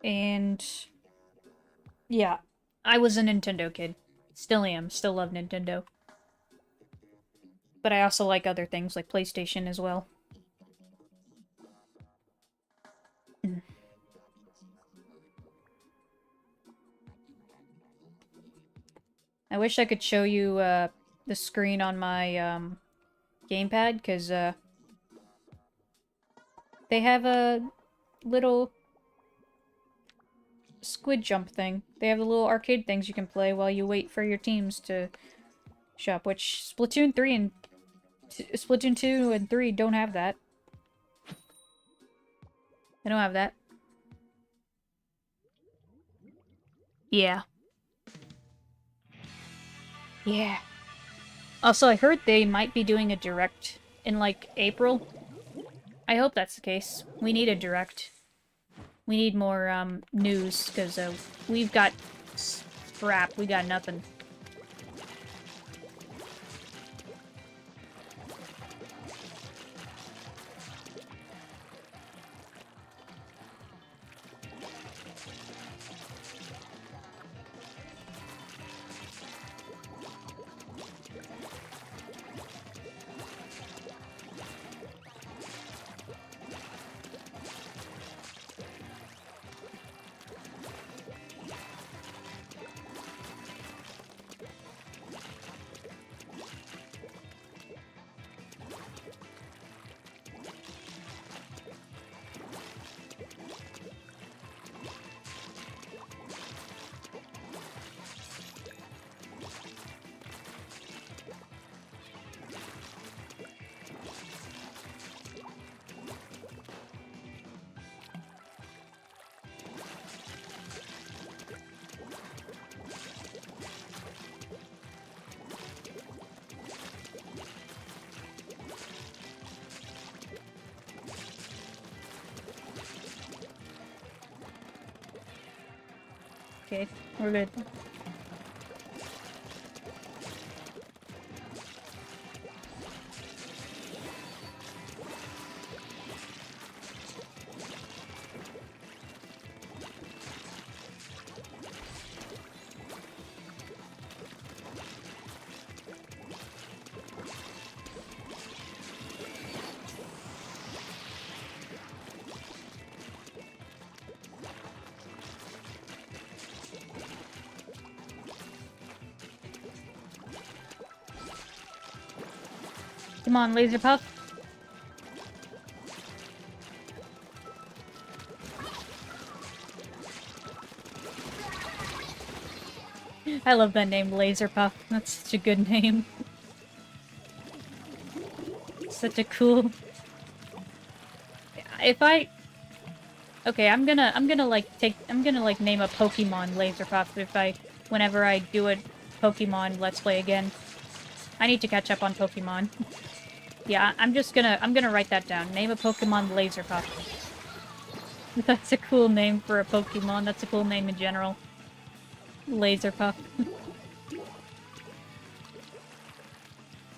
And yeah, I was a Nintendo kid. Still am. Still love Nintendo. But I also like other things like PlayStation as well. I wish I could show you the screen on my gamepad, because they have a little squid jump thing. They have the little arcade things you can play while you wait for your teams to show up, which Splatoon 3 and Splatoon 2 and 3 don't have that. They don't have that. Yeah. Yeah. Also, I heard they might be doing a direct in, like, April. I hope that's the case. We need a direct. We need more, news, because, we've got crap. We got nothing. Okay, we're good. Come on, Laser Puff. I love that name, Laser Puff. That's such a good name. Such a cool... If I... Okay, I'm gonna like name a Pokemon Laser Puff whenever I do a Pokemon Let's Play again. I need to catch up on Pokemon. Yeah, I'm gonna write that down. Name a Pokemon Laser Puff. That's a cool name for a Pokemon. That's a cool name in general. Laser Puff.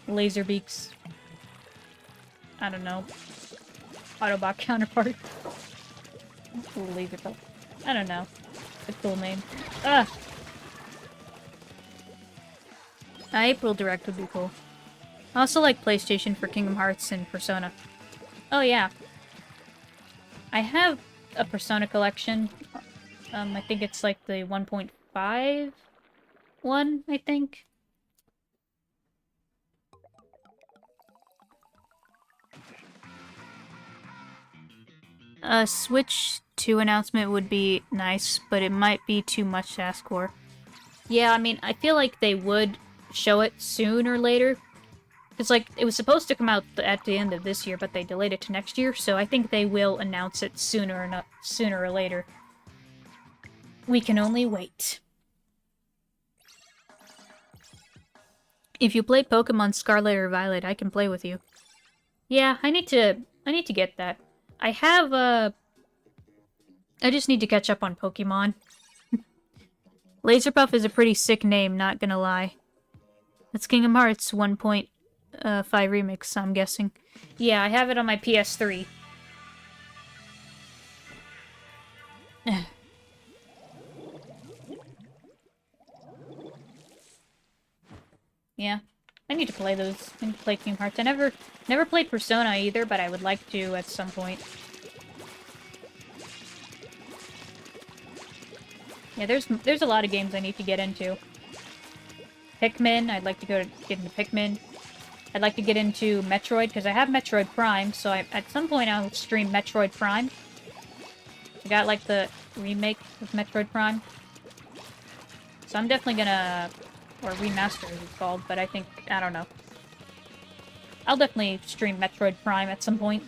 Laser Beaks. I don't know. Autobot counterpart. Laser Puff. I don't know. It's a cool name. Ah! April Direct would be cool. I also like PlayStation for Kingdom Hearts and Persona. Oh yeah. I have a Persona collection. I think it's like the 1.5 one, I think. A Switch 2 announcement would be nice, but it might be too much to ask for. Yeah, I mean, I feel like they would show it soon or later. It's like, it was supposed to come out at the end of this year, but they delayed it to next year, so I think they will announce it sooner or later. We can only wait. If you play Pokemon Scarlet or Violet, I can play with you. Yeah, I need to get that. I have, I just need to catch up on Pokemon. Laserpuff is a pretty sick name, not gonna lie. That's Kingdom Hearts 1.5 remix, I'm guessing. Yeah, I have it on my PS3. Yeah, I need to play those. I need to play Kingdom Hearts. I never played Persona either, but I would like to at some point. Yeah, there's a lot of games I need to get into. Pikmin, I'd like to get into Pikmin. I'd like to get into Metroid, because I have Metroid Prime, so at some point I'll stream Metroid Prime. I got, like, the remake of Metroid Prime. So I'm definitely gonna... Or remaster, as it's called, but I don't know. I'll definitely stream Metroid Prime at some point.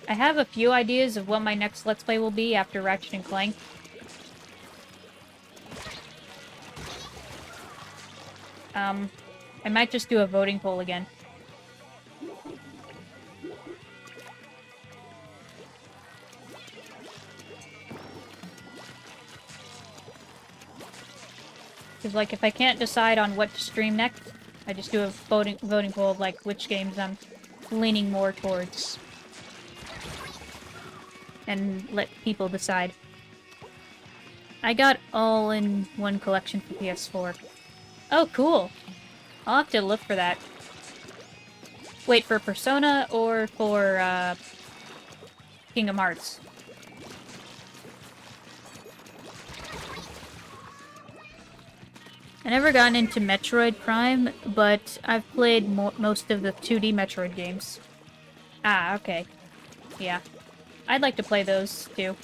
I have a few ideas of what my next Let's Play will be after Ratchet and Clank. I might just do a voting poll again. Because, like, if I can't decide on what to stream next, I just do a voting poll of, like, which games I'm leaning more towards. And let people decide. I got all-in-one collection for PS4. Oh, cool! I'll have to look for that. Wait, for Persona or for, Kingdom Hearts? I never gotten into Metroid Prime, but I've played most of the 2D Metroid games. Ah, okay. Yeah. I'd like to play those, too.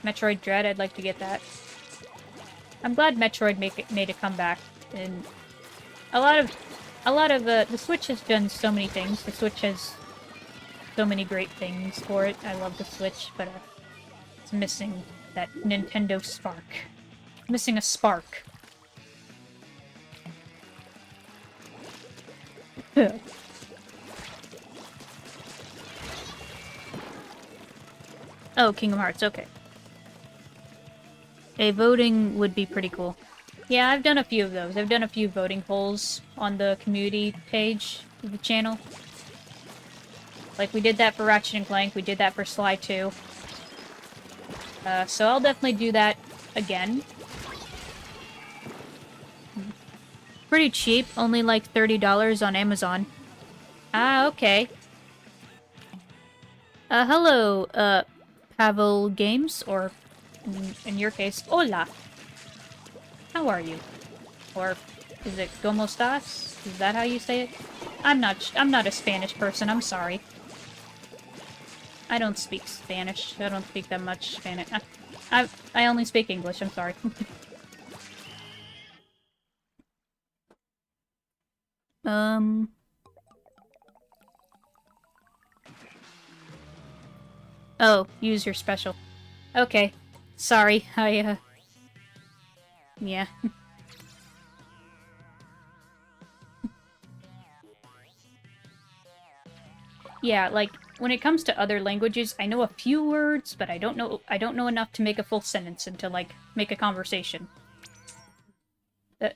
Metroid Dread, I'd like to get that. I'm glad Metroid made a comeback, and a lot of the Switch has done so many things. The Switch has so many great things for it. I love the Switch, but it's missing that Nintendo spark. Missing a spark. Oh, Kingdom Hearts, okay. A voting would be pretty cool. Yeah, I've done a few of those. I've done a few voting polls on the community page of the channel. Like, we did that for Ratchet and Clank, we did that for Sly 2. So I'll definitely do that again. Pretty cheap, only like $30 on Amazon. Ah, okay. Hello, Pavel Games, or in your case, hola. How are you? Or is it ¿Cómo estás? Is that how you say it? I'm not a Spanish person, I'm sorry. I don't speak Spanish. I don't speak that much Spanish. I only speak English, I'm sorry. Oh, use your special. Okay. Sorry, yeah. Yeah, like, when it comes to other languages, I know a few words, but I don't know enough to make a full sentence and to, like, make a conversation.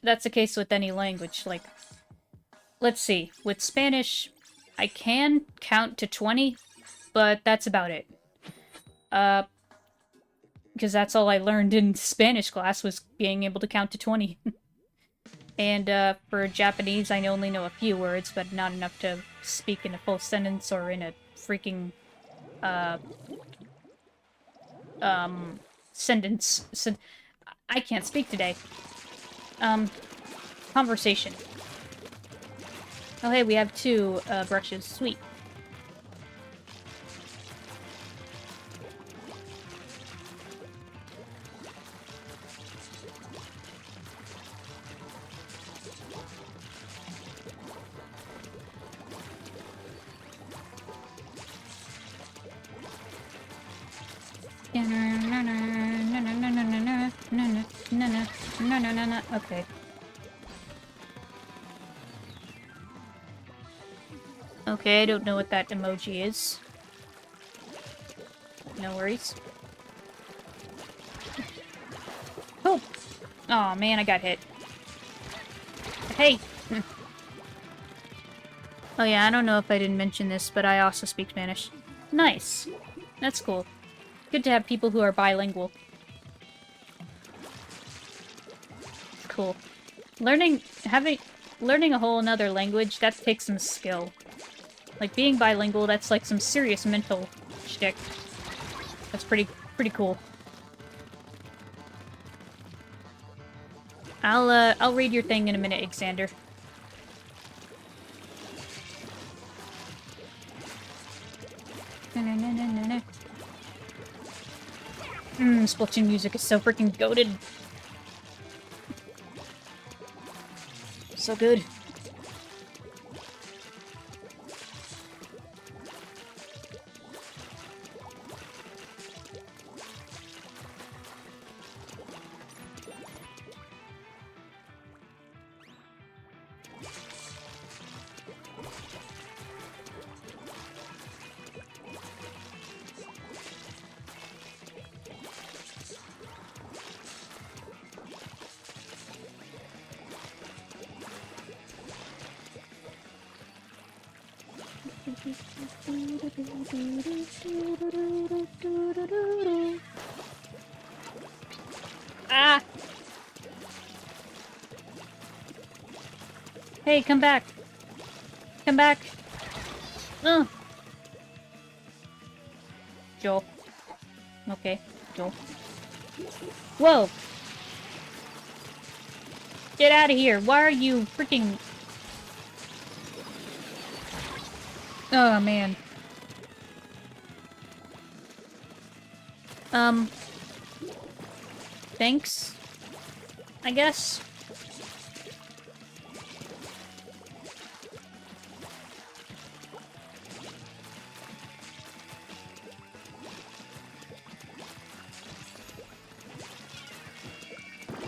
That's the case with any language, like... Let's see, with Spanish, I can count to 20, but that's about it. Because that's all I learned in Spanish class, was being able to count to 20. And, for Japanese, I only know a few words, but not enough to speak in a full sentence or in a freaking, sentence. I can't speak today. Conversation. Oh, hey, we have 2, brushes. Sweet. Okay. Okay, I don't know what that emoji is. No worries. Oh! Aw, man, I got hit. Hey! Oh yeah, I don't know if I didn't mention this, but I also speak Spanish. Nice! That's cool. Good to have people who are bilingual. Cool. Learning a whole another language, that takes some skill. Like, being bilingual, that's like some serious mental shtick. That's pretty cool. I'll read your thing in a minute, Xander. Splatoon music is so freaking goated. So good. Ah! Hey, come back! Come back! Ugh! Joel. Okay, Joel. Whoa! Get out of here! Why are you freaking... Oh, man. Thanks? I guess?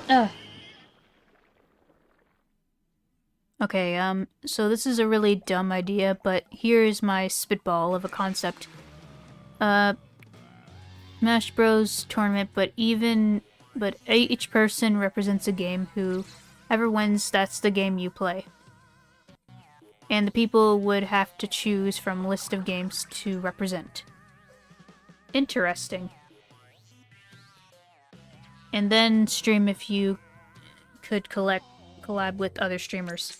Ugh. Okay, so this is a really dumb idea, but here's my spitball of a concept. Smash Bros. Tournament, but each person represents a game. Whoever wins, that's the game you play. And the people would have to choose from a list of games to represent. Interesting. And then stream if you could collab with other streamers.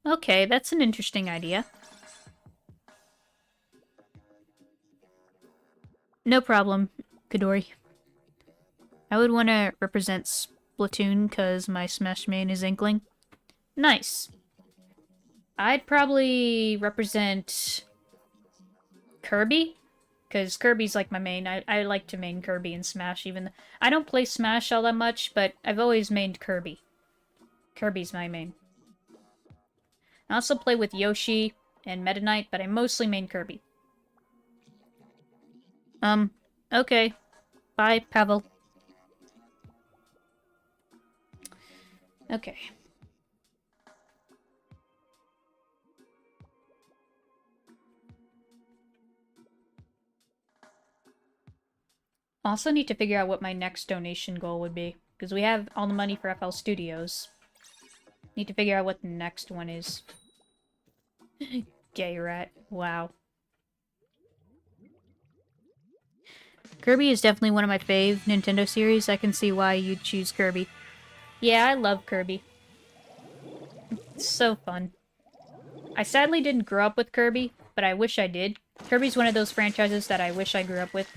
Okay, that's an interesting idea. No problem, Kadori. I would want to represent Splatoon because my Smash main is Inkling. Nice. I'd probably represent Kirby, because Kirby's like my main. I like to main Kirby in Smash, even though I don't play Smash all that much, but I've always mained Kirby. Kirby's my main. I also play with Yoshi and Meta Knight, but I mostly main Kirby. Okay. Bye, Pavel. Okay. Also need to figure out what my next donation goal would be, because we have all the money for FL Studios. Need to figure out what the next one is. Gay rat. Wow. Kirby is definitely one of my fave Nintendo series. I can see why you'd choose Kirby. Yeah, I love Kirby. It's so fun. I sadly didn't grow up with Kirby, but I wish I did. Kirby's one of those franchises that I wish I grew up with.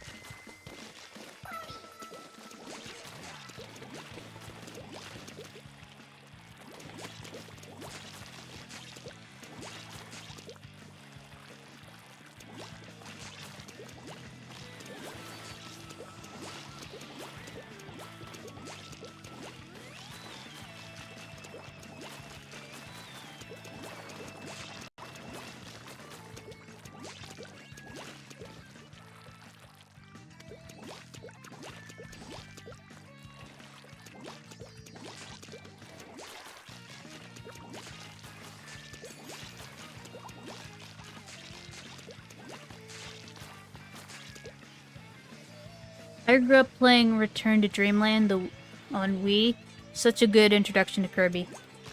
I grew up playing Return to Dreamland on Wii. Such a good introduction to Kirby.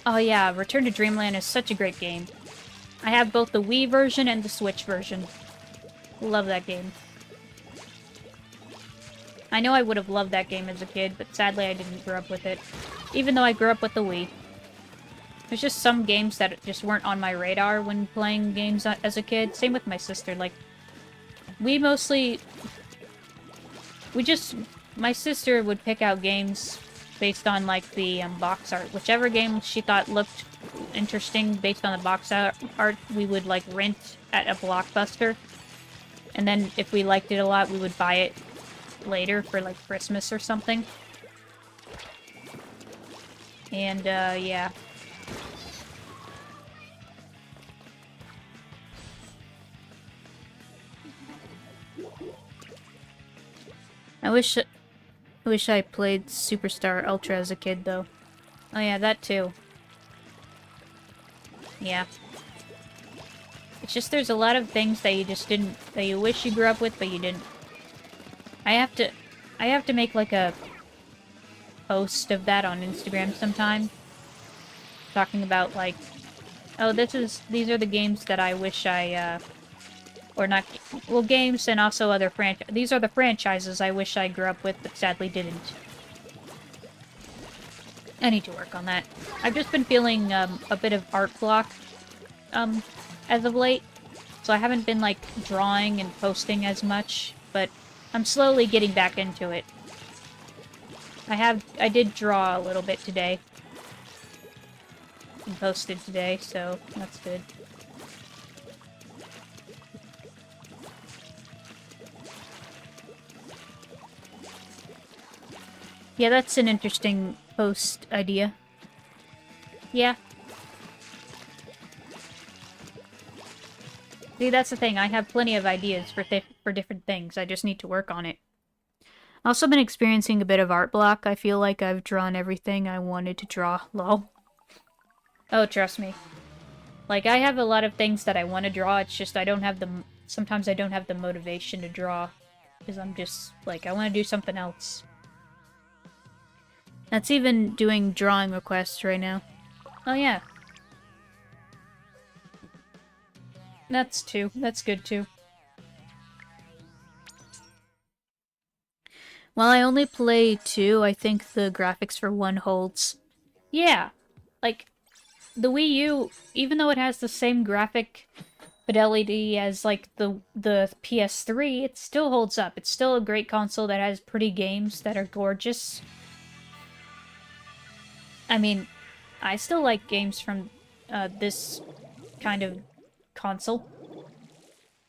Oh yeah, Return to Dreamland is such a great game. I have both the Wii version and the Switch version. Love that game. I know I would have loved that game as a kid, but sadly I didn't grow up with it. Even though I grew up with the Wii. There's just some games that just weren't on my radar when playing games as a kid. Same with my sister. Like, my sister would pick out games based on, like, the box art. Whichever game she thought looked interesting based on the box art, we would, like, rent at a Blockbuster. And then if we liked it a lot, we would buy it later for, like, Christmas or something. And, yeah. wish I played Superstar Ultra as a kid, though. Oh yeah, that too. Yeah. It's just there's a lot of things that you just didn't, that you wish you grew up with, but you didn't. I have to make like a post of that on Instagram sometime. Talking about like, oh, these are the games that I wish I, or not, well, games and also other these are the franchises I wish I grew up with, but sadly didn't. I need to work on that. I've just been feeling, a bit of art block, as of late. So I haven't been, like, drawing and posting as much, but I'm slowly getting back into it. I did draw a little bit today. And posted today, so that's good. Yeah, that's an interesting post idea. Yeah. See, that's the thing. I have plenty of ideas for different things. I just need to work on it. I've also been experiencing a bit of art block. I feel like I've drawn everything I wanted to draw. Lol. Oh, trust me. Like, I have a lot of things that I want to draw. It's just I don't have the... Sometimes I don't have the motivation to draw. Because I'm just, like, I want to do something else. That's even doing drawing requests right now. Oh, yeah. That's good, too. While I only play 2, I think the graphics for 1 holds. Yeah. Like, the Wii U, even though it has the same graphic fidelity as, like, the PS3, it still holds up. It's still a great console that has pretty games that are gorgeous. I mean, I still like games from this kind of console.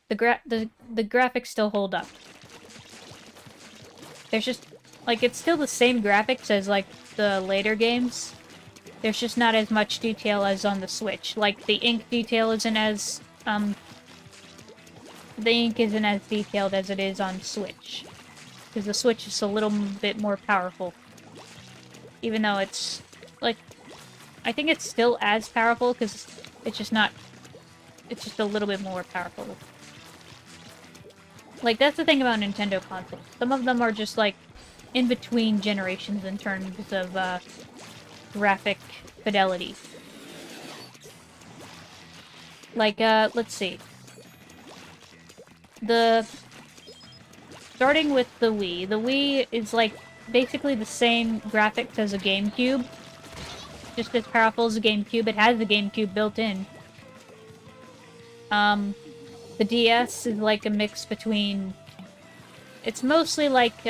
The graphics still hold up. There's just, like, it's still the same graphics as, like, the later games. There's just not as much detail as on the Switch. Like, the ink detail isn't as, the ink isn't as detailed as it is on Switch. Because the Switch is a little bit more powerful. Even though it's, like, I think it's still as powerful, because it's just not, it's just a little bit more powerful. Like, that's the thing about Nintendo consoles. Some of them are just, like, in between generations in terms of, graphic fidelity. Like, let's see. Starting with the Wii is, like, basically the same graphics as a GameCube. Just as powerful as a GameCube. It has a GameCube built in. The DS is like a mix between... It's mostly like,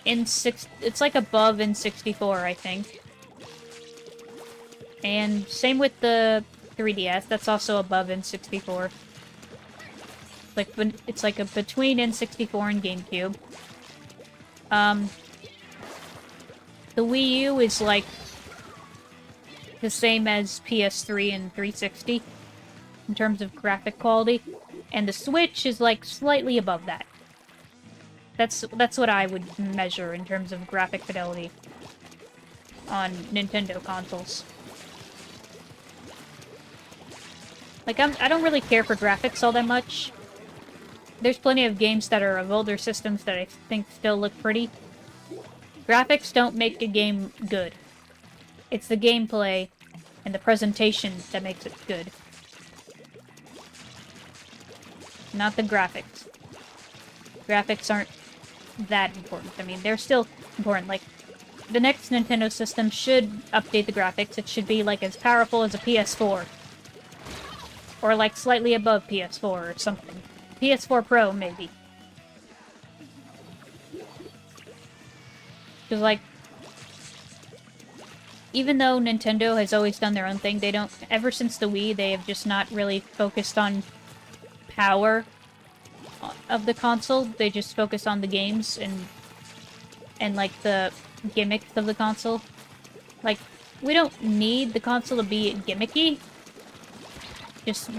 it's like above N64, I think. And same with the 3DS, that's also above N64. Like, it's like a between N64 and GameCube. The Wii U is like the same as PS3 and 360 in terms of graphic quality, and the Switch is like slightly above that. That's what I would measure in terms of graphic fidelity on Nintendo consoles. Like, I don't really care for graphics all that much. There's plenty of games that are of older systems that I think still look pretty. Graphics don't make a game good. It's the gameplay and the presentation that makes it good. Not the graphics. Graphics aren't that important. I mean, they're still important. Like, the next Nintendo system should update the graphics. It should be, like, as powerful as a PS4. Or, like, slightly above PS4 or something. PS4 Pro, maybe. Because, like, even though Nintendo has always done their own thing, they don't... Ever since the Wii, they have just not really focused on power of the console. They just focus on the games and like the gimmicks of the console. Like, we don't need the console to be gimmicky. Just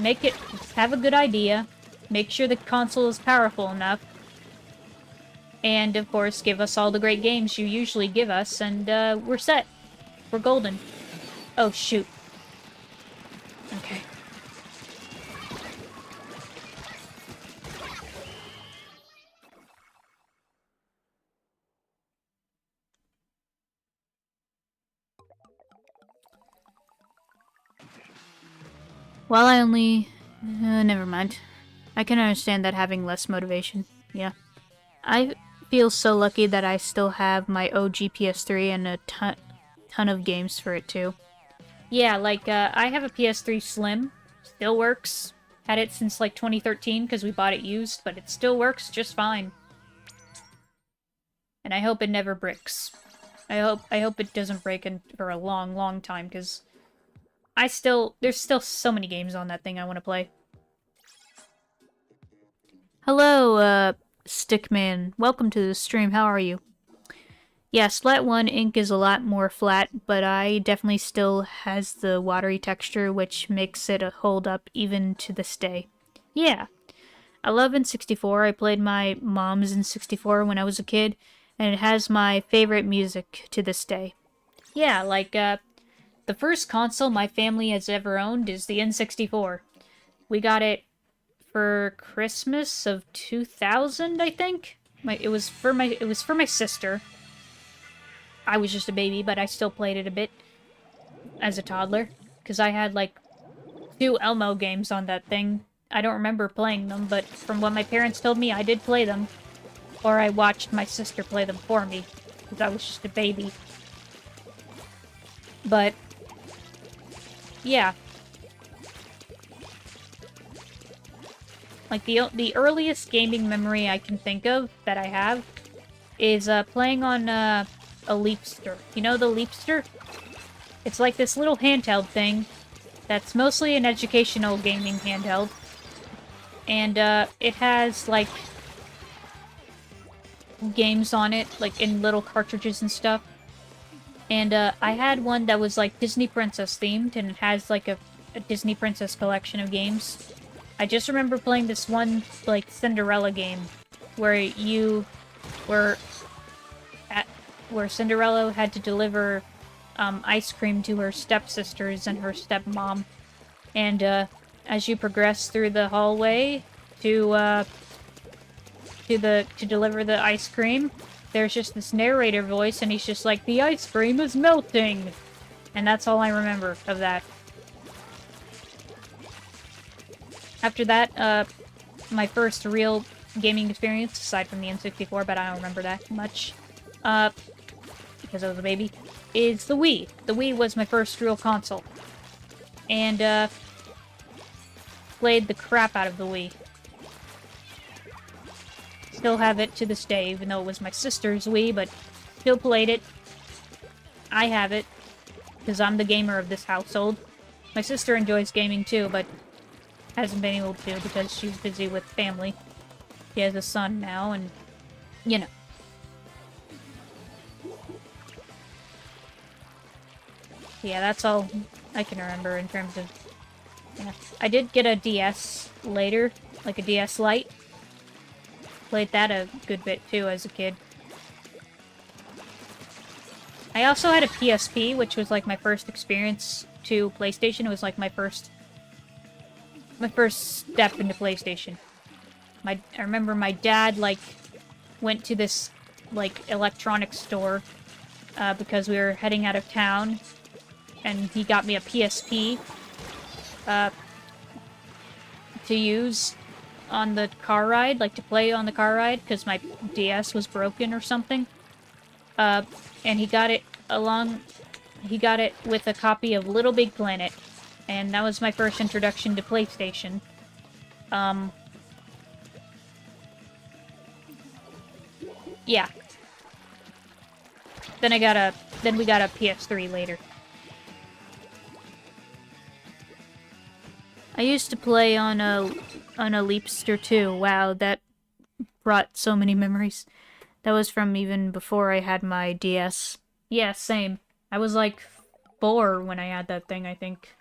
have a good idea, make sure the console is powerful enough, And, of course, give us all the great games you usually give us, and we're set. We're golden. Oh, shoot. Okay. Well, I only... never mind. I can understand that having less motivation. Yeah. I feel so lucky that I still have my OG PS3 and a ton of games for it, too. Yeah, like, I have a PS3 Slim. Still works. Had it since, like, 2013 because we bought it used, but it still works just fine. And I hope it never breaks. I hope it doesn't break for a long, long time, because there's still so many games on that thing I want to play. Hello, Stickman. Welcome to the stream. How are you? Yeah, Splat 1 ink is a lot more flat, but I definitely still has the watery texture, which makes it hold up even to this day. Yeah. I love N64. I played my mom's N64 when I was a kid, and it has my favorite music to this day. Yeah, like, the first console my family has ever owned is the N64. We got it for Christmas of 2000, I think. It was for my sister. I was just a baby, but I still played it a bit as a toddler, because I had, like, 2 Elmo games on that thing. I don't remember playing them, but from what my parents told me, I did play them. Or I watched my sister play them for me, because I was just a baby. But, yeah. Like, the earliest gaming memory I can think of that I have is playing on a Leapster. You know the Leapster? It's like this little handheld thing that's mostly an educational gaming handheld. And it has, like, games on it, like in little cartridges and stuff. And I had one that was, like, Disney Princess themed, and it has, like, a Disney Princess collection of games. I just remember playing this one, like, Cinderella game where where Cinderella had to deliver ice cream to her stepsisters and her stepmom. And as you progress through the hallway to deliver the ice cream, there's just this narrator voice, and he's just like, "The ice cream is melting!" And that's all I remember of that. After that, my first real gaming experience, aside from the N64, but I don't remember that much, because I was a baby, is the Wii. The Wii was my first real console. And, played the crap out of the Wii. Still have it to this day, even though it was my sister's Wii, but still played it. I have it, because I'm the gamer of this household. My sister enjoys gaming too, but hasn't been able to because she's busy with family. She has a son now, and, you know. Yeah, that's all I can remember in terms of... Yeah. I did get a DS later, like a DS Lite. Played that a good bit, too, as a kid. I also had a PSP, which was, like, my first experience to PlayStation. It was, like, my first step into PlayStation. I remember my dad, like, went to this, like, electronics store, because we were heading out of town, and he got me a PSP, to use on the car ride, like, to play on the car ride, because my DS was broken or something. And he got it with a copy of Little Big Planet, and that was my first introduction to PlayStation. Yeah. Then we got a PS3 later. I used to play on a Leapster too. Wow, that brought so many memories. That was from even before I had my DS. Yeah, same. I was like 4 when I had that thing, I think.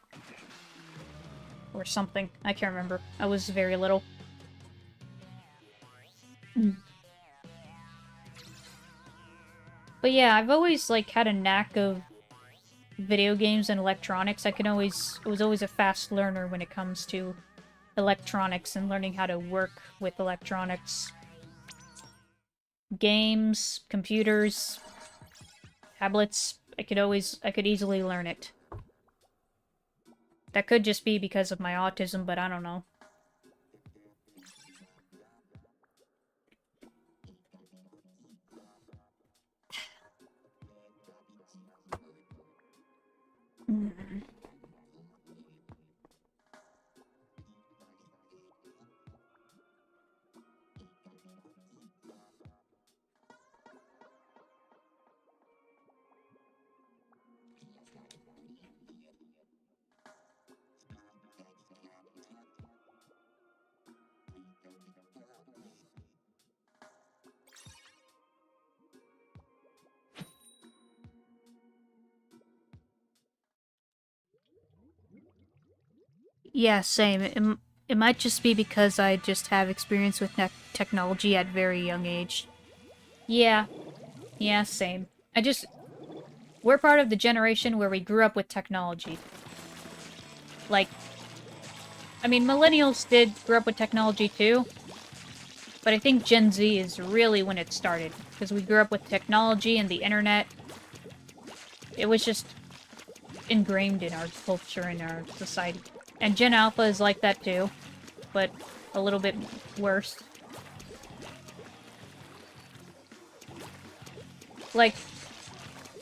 Or something. I can't remember. I was very little. But yeah, I've always, like, had a knack of video games and electronics. I was always a fast learner when it comes to electronics and learning how to work with electronics. Games, computers, tablets, I could easily learn it. That could just be because of my autism, but I don't know. Yeah, same. It might just be because I just have experience with technology at very young age. Yeah. Yeah, same. We're part of the generation where we grew up with technology. Like, I mean, millennials did grow up with technology too, but I think Gen Z is really when it started, because we grew up with technology and the internet. It was just ingrained in our culture and our society. And Gen Alpha is like that too, but a little bit worse. Like,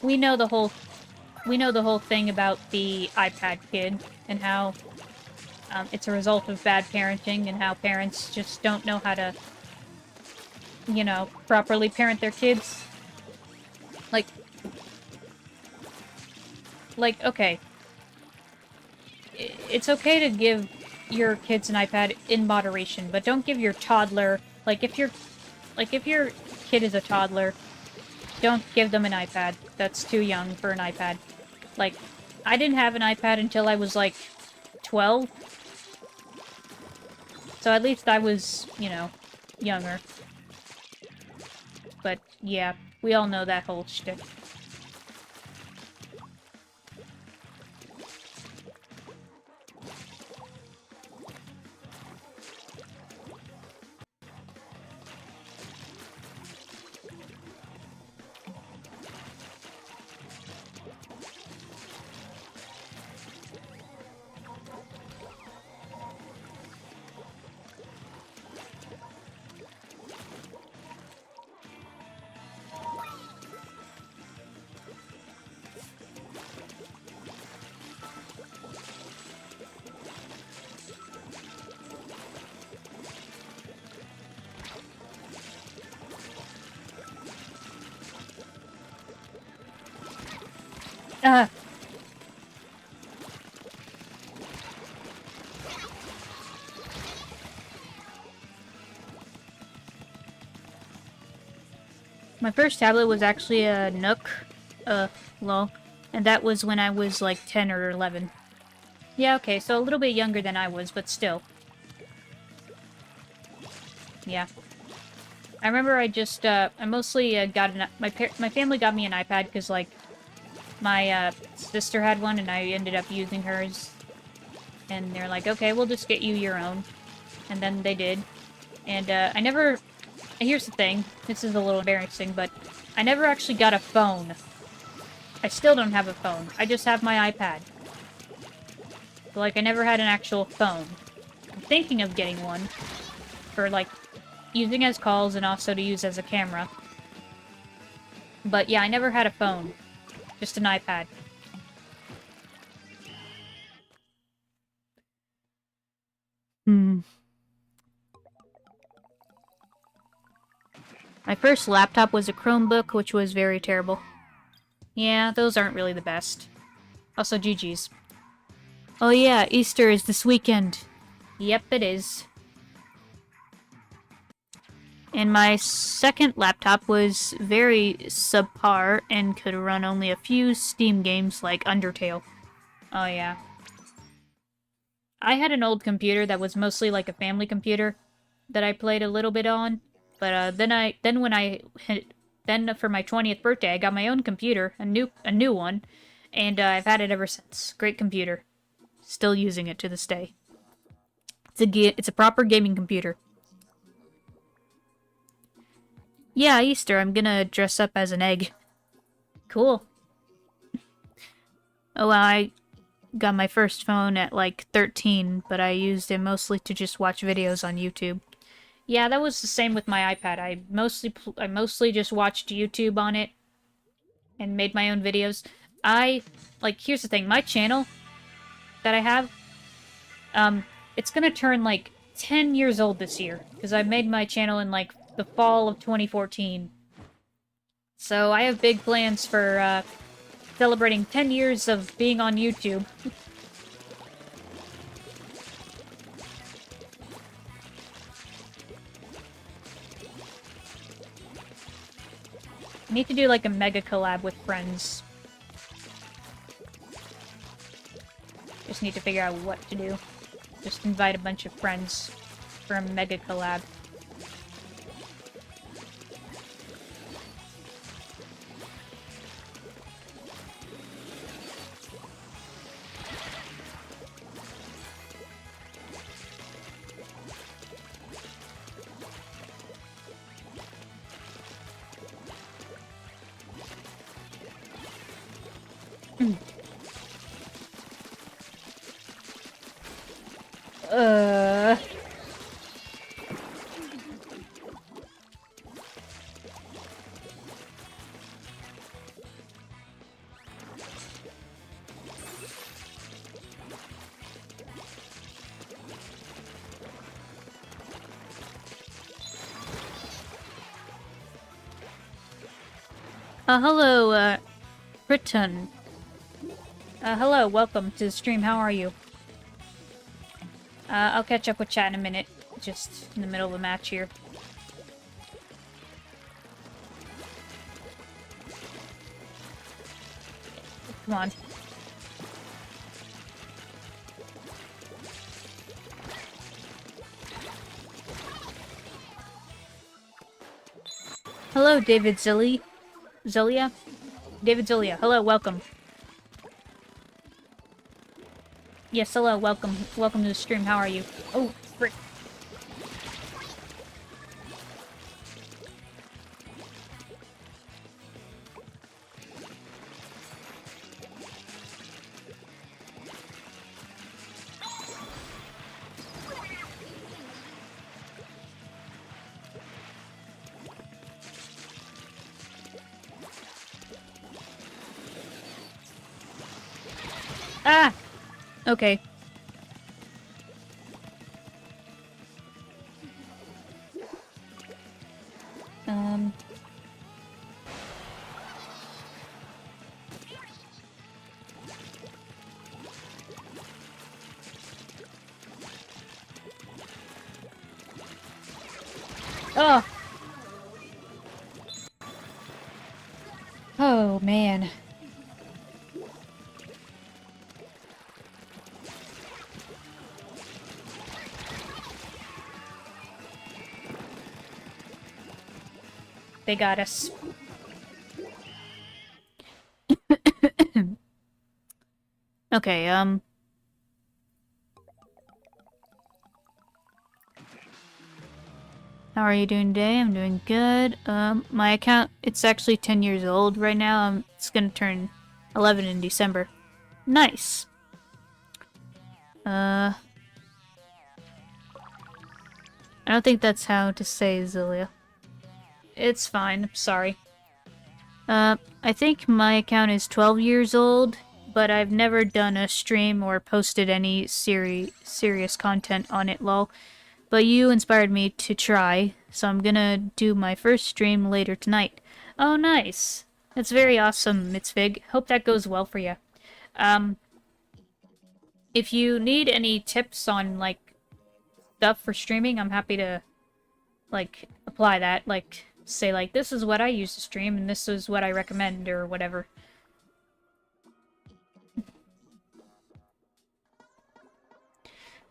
we know the whole thing about the iPad kid and how it's a result of bad parenting and how parents just don't know how to, you know, properly parent their kids. Okay. It's okay to give your kids an iPad in moderation, but don't give your toddler, if your kid is a toddler, don't give them an iPad. That's too young for an iPad. Like, I didn't have an iPad until I was, 12. So at least I was, you know, younger. But, yeah, we all know that whole shtick. My first tablet was actually a Nook, lol, and that was when I was 10 or 11. Yeah, okay, so a little bit younger than I was, but still. Yeah. I remember I just, I mostly got my family got me an iPad because, my sister had one and I ended up using hers. And they're like, okay, we'll just get you your own. And then they did. And I never... Here's the thing. This is a little embarrassing, but I never actually got a phone. I still don't have a phone. I just have my iPad. But, I never had an actual phone. I'm thinking of getting one. For, using as calls and also to use as a camera. But, yeah, I never had a phone. Just an iPad. My first laptop was a Chromebook, which was very terrible. Yeah, those aren't really the best. Also, GG's. Oh yeah, Easter is this weekend. Yep, it is. And my second laptop was very subpar and could run only a few Steam games like Undertale. Oh yeah. I had an old computer that was mostly like a family computer that I played a little bit on, but then when I Then for my 20th birthday, I got my own computer, a new one, and I've had it ever since. Great computer. Still using it to this day. It's a proper gaming computer. Yeah, Easter, I'm gonna dress up as an egg. Cool. Oh, well, I got my first phone at like 13, but I used it mostly to just watch videos on YouTube. Yeah, that was the same with my iPad. I mostly just watched YouTube on it and made my own videos. Here's the thing, my channel that I have, it's gonna turn like 10 years old this year, because I made my channel in like the fall of 2014. So I have big plans for celebrating 10 years of being on YouTube. I need to do like a mega collab with friends. Just need to figure out what to do. Just invite a bunch of friends for a mega collab. Uh... hello, Britain. Hello, welcome to the stream, how are you? I'll catch up with chat in a minute. Just in the middle of a match here. Come on. Hello, David Zillia? David Zillia, hello, welcome. Yes, hello, welcome. Welcome to the stream, how are you? Oh, frick. Ah! Okay. Oh! Oh, man. They got us. Okay, how are you doing today? I'm doing good. My account, it's actually 10 years old right now. It's gonna turn 11 in December. Nice. I don't think that's how to say Zillia. It's fine, I'm sorry. I think my account is 12 years old, but I've never done a stream or posted any serious content on it, lol. But you inspired me to try, so I'm gonna do my first stream later tonight. Oh, nice. That's very awesome, Mitzvig. Hope that goes well for you. If you need any tips on, like, stuff for streaming, I'm happy to, like, apply that. Like, say, like, this is what I use to stream, and this is what I recommend, or whatever.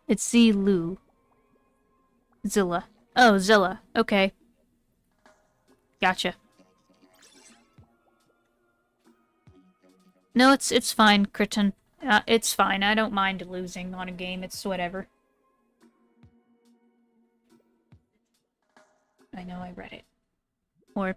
It's Zilu. Zilla. Oh, Zilla. Okay. Gotcha. No, it's fine, Crichton. It's fine. I don't mind losing on a game. It's whatever. I know I read it. Or...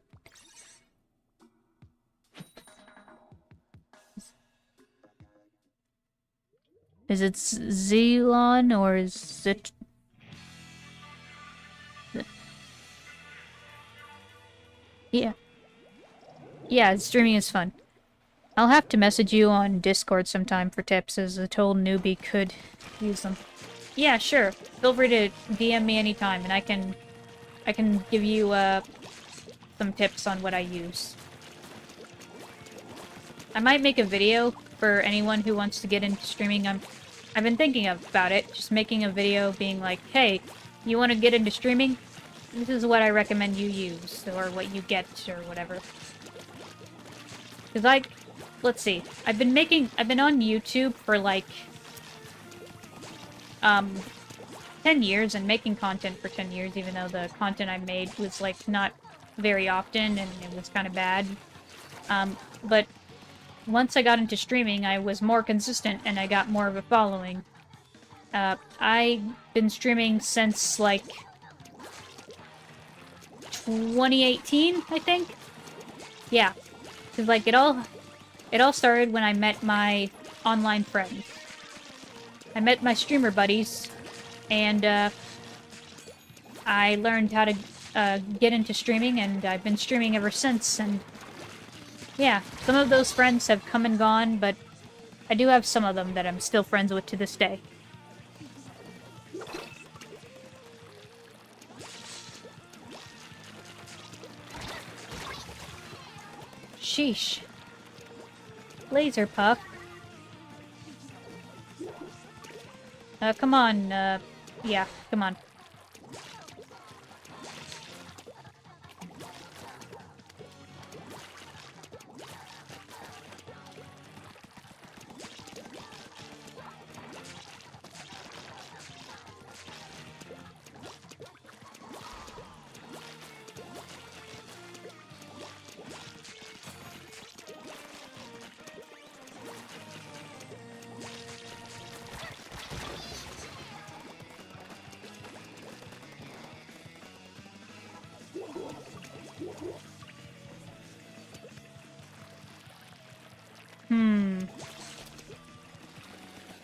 Is it Zelon or is it... Yeah. Yeah, streaming is fun. I'll have to message you on Discord sometime for tips, as a total newbie could use them. Yeah, sure. Feel free to DM me anytime, and I can give you some tips on what I use. I might make a video for anyone who wants to get into streaming. I've been thinking about it, just making a video being like, hey, you want to get into streaming? This is what I recommend you use, or what you get, or whatever. Because let's see, I've been on YouTube for like, 10 years, and making content for 10 years, even though the content I made was like not very often, and it was kind of bad. But once I got into streaming, I was more consistent, and I got more of a following. I've been streaming since, like, 2018, I think? Yeah. Because, like, it all started when I met my online friends. I met my streamer buddies, and, I learned how to, get into streaming, and I've been streaming ever since, and... Yeah, some of those friends have come and gone, but I do have some of them that I'm still friends with to this day. Sheesh. Laser puff. Come on, yeah, come on.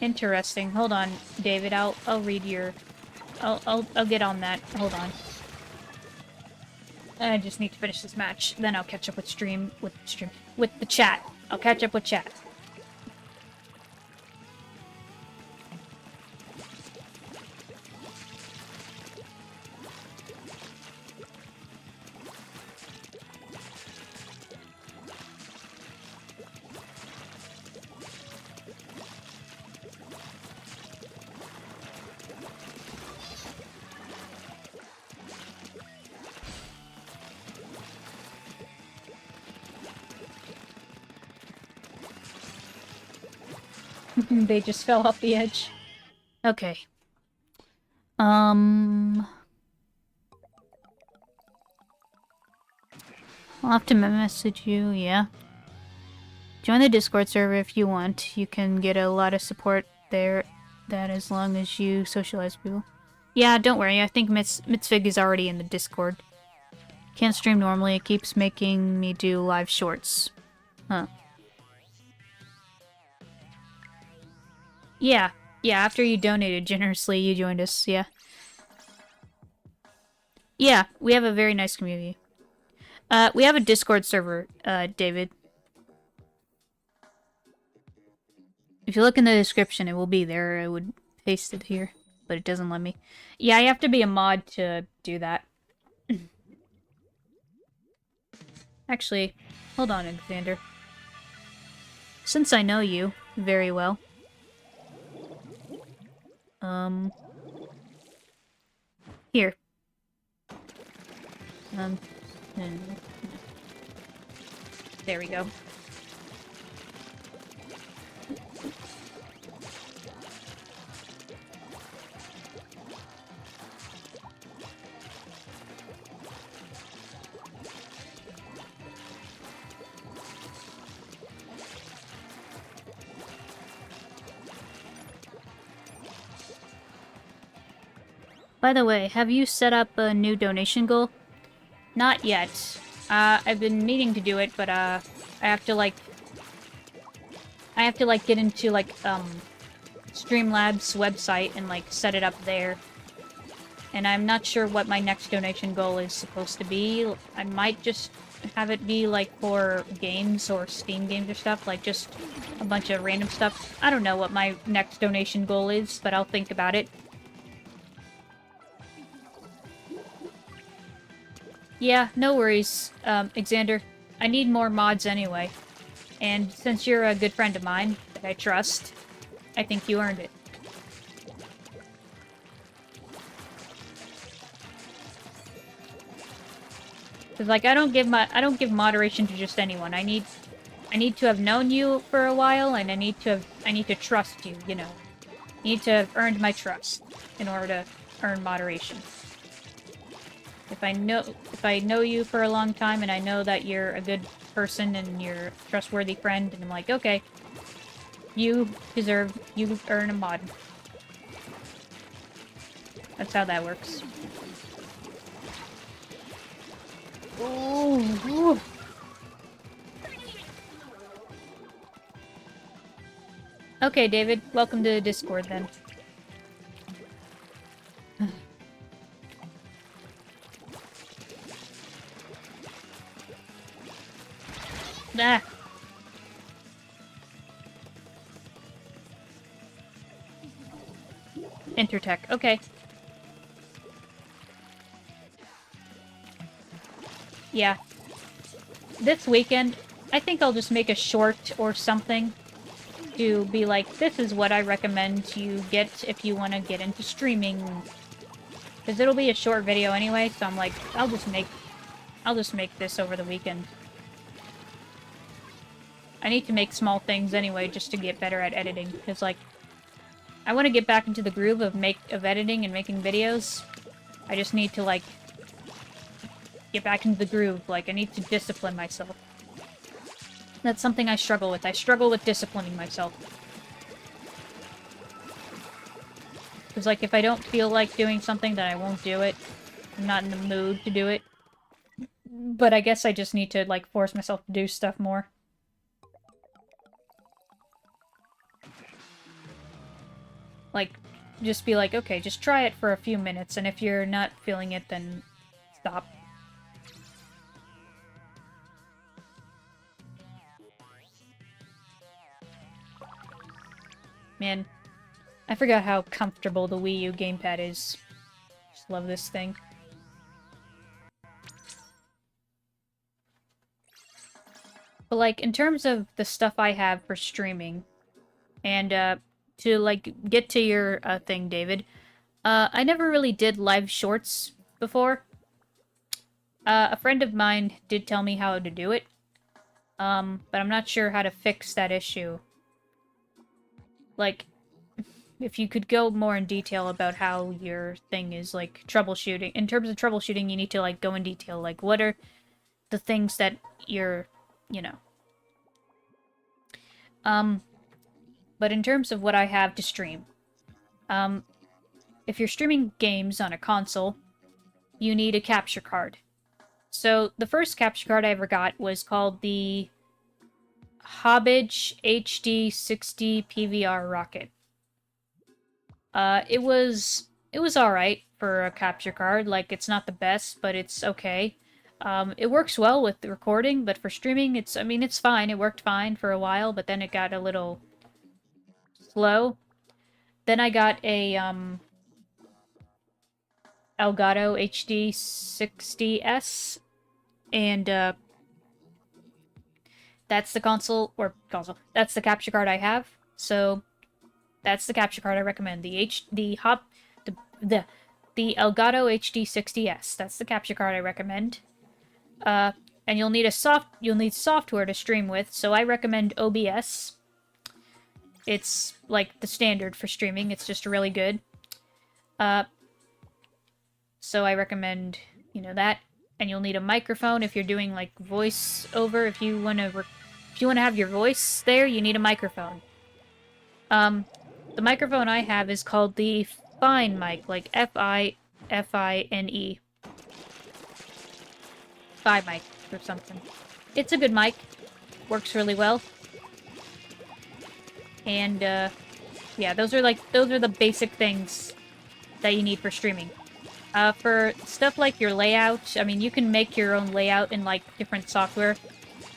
Interesting. Hold on, David. I'll read your... I'll get on that. Hold on. I just need to finish this match. Then I'll catch up with with the chat. I'll catch up with chat. They just fell off the edge. Okay. I'll have to message you, yeah. Join the Discord server if you want. You can get a lot of support there, that as long as you socialize with people. Yeah, don't worry, I think Mitzvig is already in the Discord. Can't stream normally, it keeps making me do live shorts. Huh. Yeah, after you donated generously, you joined us, yeah. Yeah, we have a very nice community. We have a Discord server, David. If you look in the description, it will be there. I would paste it here, but it doesn't let me. Yeah, you have to be a mod to do that. Actually, hold on, Alexander. Since I know you very well... Here. There we go. By the way, have you set up a new donation goal? Not yet. I've been meaning to do it, but, I have to, like, get into, like, Streamlabs website and, like, set it up there. And I'm not sure what my next donation goal is supposed to be. I might just have it be, like, for games or Steam games or stuff, like, just a bunch of random stuff. I don't know what my next donation goal is, but I'll think about it. Yeah, no worries, Xander. I need more mods anyway. And since you're a good friend of mine that I trust, I think you earned it. Cause like I don't give moderation to just anyone. I need to have known you for a while, and I need to trust you. You know, I need to have earned my trust in order to earn moderation. If I know you for a long time and I know that you're a good person and you're a trustworthy friend, and I'm like, okay, you earn a mod. That's how that works. Ooh. Okay, David, welcome to Discord then. Ah. Intertech, okay. Yeah. This weekend, I think I'll just make a short or something to be like, this is what I recommend you get if you want to get into streaming. Because it'll be a short video anyway, so I'm like, I'll just make this over the weekend. I need to make small things anyway just to get better at editing, because like, I want to get back into the groove of editing and making videos. I just need to like get back into the groove. Like, I need to discipline myself. That's something I struggle with. I struggle with disciplining myself. Because like, if I don't feel like doing something, then I won't do it. I'm not in the mood to do it. But I guess I just need to like force myself to do stuff more. Like, just be like, okay, just try it for a few minutes, and if you're not feeling it, then stop. Man, I forgot how comfortable the Wii U gamepad is. Just love this thing. But like, in terms of the stuff I have for streaming, and to like get to your thing, David, I never really did live shorts before. A friend of mine did tell me how to do it, but I'm not sure how to fix that issue. Like, if you could go more in detail about how your thing is, like, troubleshooting. In terms of troubleshooting, you need to, like, go in detail. Like, what are the things that you're, you know. But in terms of what I have to stream, if you're streaming games on a console, you need a capture card. So, the first capture card I ever got was called the Hobbage HD 60 PVR Rocket. It was alright for a capture card. Like, it's not the best, but it's okay. It works well with the recording, but for streaming, it's fine. It worked fine for a while, but then it got a little slow. Then I got a, Elgato HD 60S, and, that's the that's the capture card I have, so that's the capture card I recommend. The Elgato HD 60S. That's the capture card I recommend. And you'll need software to stream with, so I recommend OBS. It's like the standard for streaming. It's just really good. So I recommend, that. And you'll need a microphone if you're doing like voice over. If you want to have your voice there, you need a microphone. The microphone I have is called the Fine mic, like Fine. Fi mic or something. It's a good mic. Works really well. And, yeah, those are the basic things that you need for streaming. For stuff like your layout, I mean, you can make your own layout in, like, different software.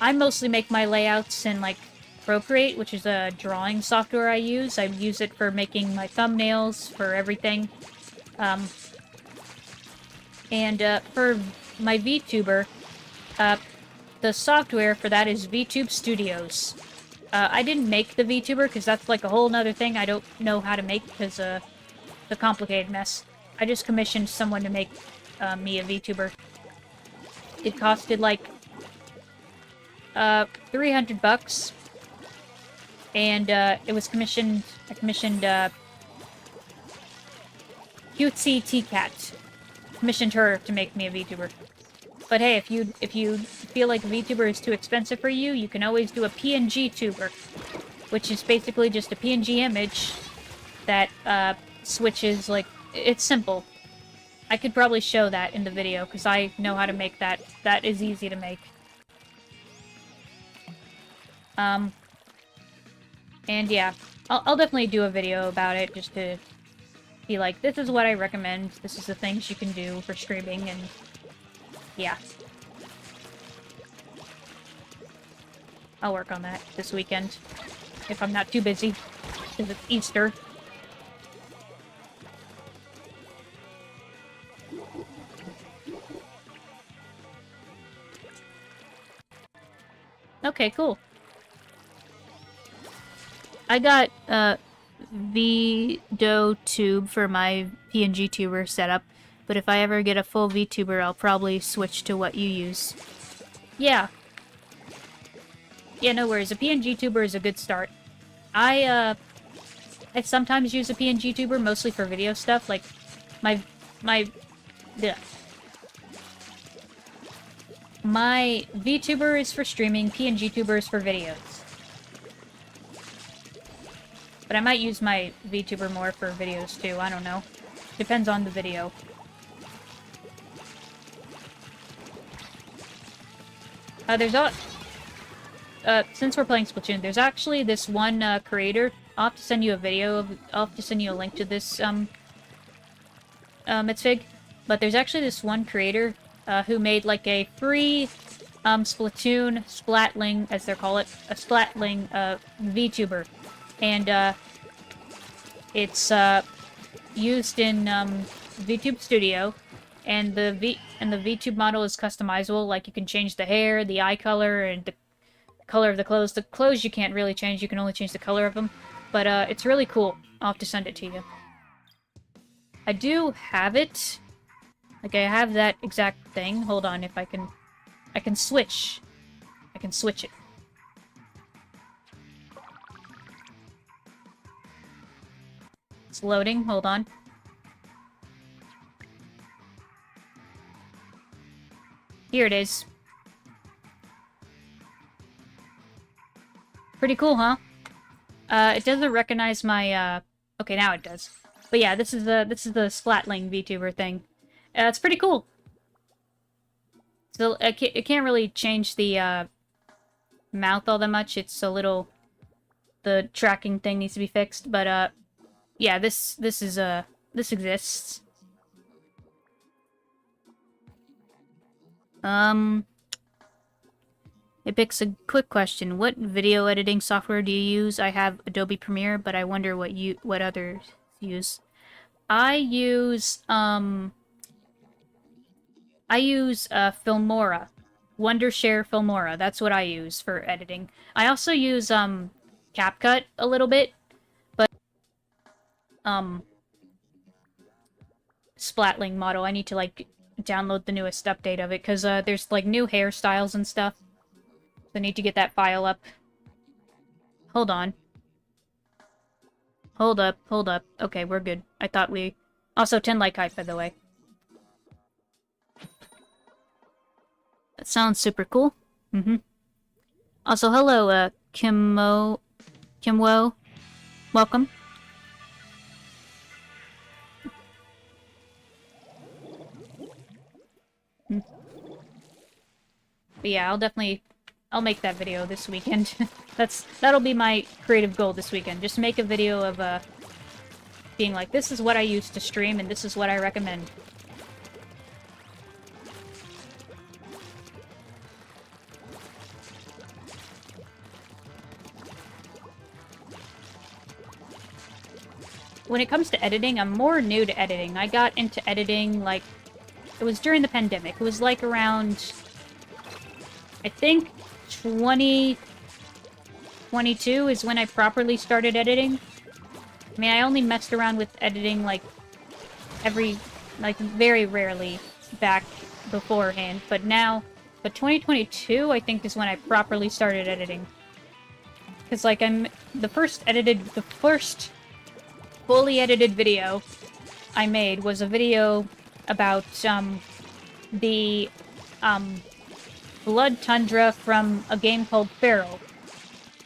I mostly make my layouts in, like, Procreate, which is a drawing software I use. I use it for making my thumbnails, for everything. For my VTuber, the software for that is VTube Studios. I didn't make the VTuber, because that's like a whole nother thing I don't know how to make, because it's a complicated mess. I just commissioned someone to make me a VTuber. It costed like $300, and it was commissioned. I commissioned Cutesy T-Cat. Commissioned her to make me a VTuber. But hey, if you feel like a VTuber is too expensive for you, you can always do a PNG tuber, which is basically just a PNG image that switches, like, it's simple. I could probably show that in the video, because I know how to make that. That is easy to make. And yeah, I'll definitely do a video about it, just to be like, this is what I recommend, this is the things you can do for streaming, and yeah. I'll work on that this weekend, if I'm not too busy, because it's Easter. Okay, cool. I got, VDoTube for my PNG tuber setup, but if I ever get a full VTuber, I'll probably switch to what you use. Yeah. Yeah, no worries. A PNG tuber is a good start. I sometimes use a PNG tuber, mostly for video stuff, like, my VTuber is for streaming, PNG tuber is for videos. But I might use my VTuber more for videos too, I don't know. Depends on the video. Since we're playing Splatoon, there's actually this one creator. I'll have to send you a video of, I'll have to send you a link to this Mitzvig. But there's actually this one creator who made like a free Splatoon splatling, as they call it, a splatling VTuber. And it's used in VTube Studio, and the VTube model is customizable. Like, you can change the hair, the eye color, and the color of the clothes. The clothes you can't really change, you can only change the color of them. But it's really cool. I'll have to send it to you. I do have it. Like, I have that exact thing. Hold on, if I can switch. I can switch it. It's loading, hold on. Here it is. Pretty cool, huh? It doesn't recognize my, okay, now it does. But yeah, this is the Splatling VTuber thing. It's pretty cool. So, it can't really change the, mouth all that much. It's a little... The tracking thing needs to be fixed, but, yeah, this exists. It picks a quick question. What video editing software do you use? I have Adobe Premiere, but I wonder what others use. I use Filmora. Wondershare Filmora. That's what I use for editing. I also use CapCut a little bit, but Splatling model, I need to, like, download the newest update of it, because there's, like, new hairstyles and stuff. So I need to get that file up. Hold on. Hold up. Okay, we're good. I thought we... Also, 10 like hype, by the way. That sounds super cool. Also, hello, Kimwo. Welcome. But yeah, I'll make that video this weekend. That'll be my creative goal this weekend. Just make a video of, being like, this is what I used to stream, and this is what I recommend. When it comes to editing, I'm more new to editing. I got into editing, like, it was during the pandemic. It was, like, around, I think, 2022 is when I properly started editing. I mean, I only messed around with editing, like, very rarely back beforehand. But 2022, I think, is when I properly started editing. Because, like, the first fully edited video I made was a video about, the, blood tundra from a game called Feral.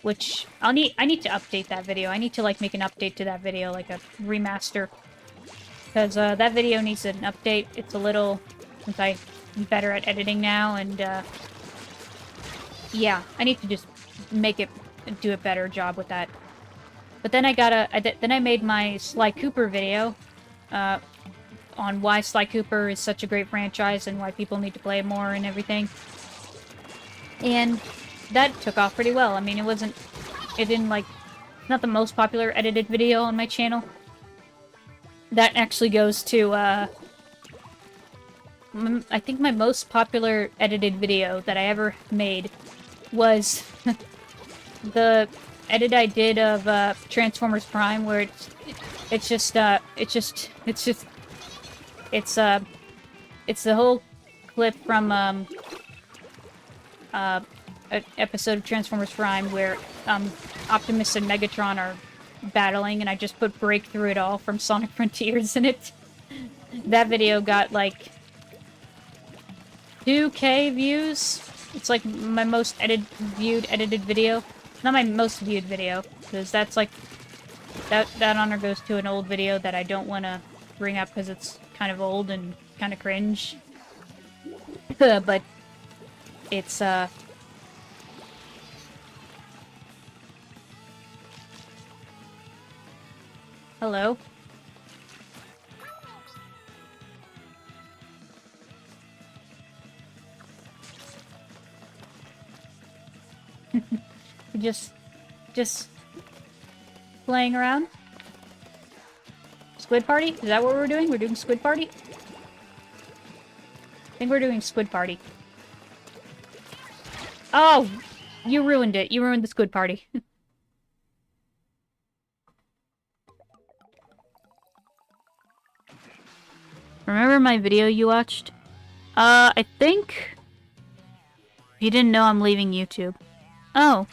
Which, I need to update that video. I need to, like, make an update to that video, like a remaster. Because, that video needs an update. It's a little, since I'm better at editing now, and, yeah, I need to just do a better job with that. But then then I made my Sly Cooper video, on why Sly Cooper is such a great franchise and why people need to play it more and everything. And that took off pretty well. I mean, not the most popular edited video on my channel. That actually goes to, I think my most popular edited video that I ever made was the edit I did of Transformers Prime, where it's the whole clip from an episode of Transformers Prime where Optimus and Megatron are battling, and I just put "Break Through It All" from Sonic Frontiers in it. That video got like 2K views. It's like my most viewed edited video. Not my most viewed video, because that's like, that honor goes to an old video that I don't want to bring up because it's kind of old and kind of cringe. But it's, hello? Just playing around? Squid Party? Is that what we're doing? We're doing Squid Party? I think we're doing Squid Party. Oh! You ruined it. You ruined the Squid Party. Remember my video you watched? I think... You didn't know I'm leaving YouTube. Oh.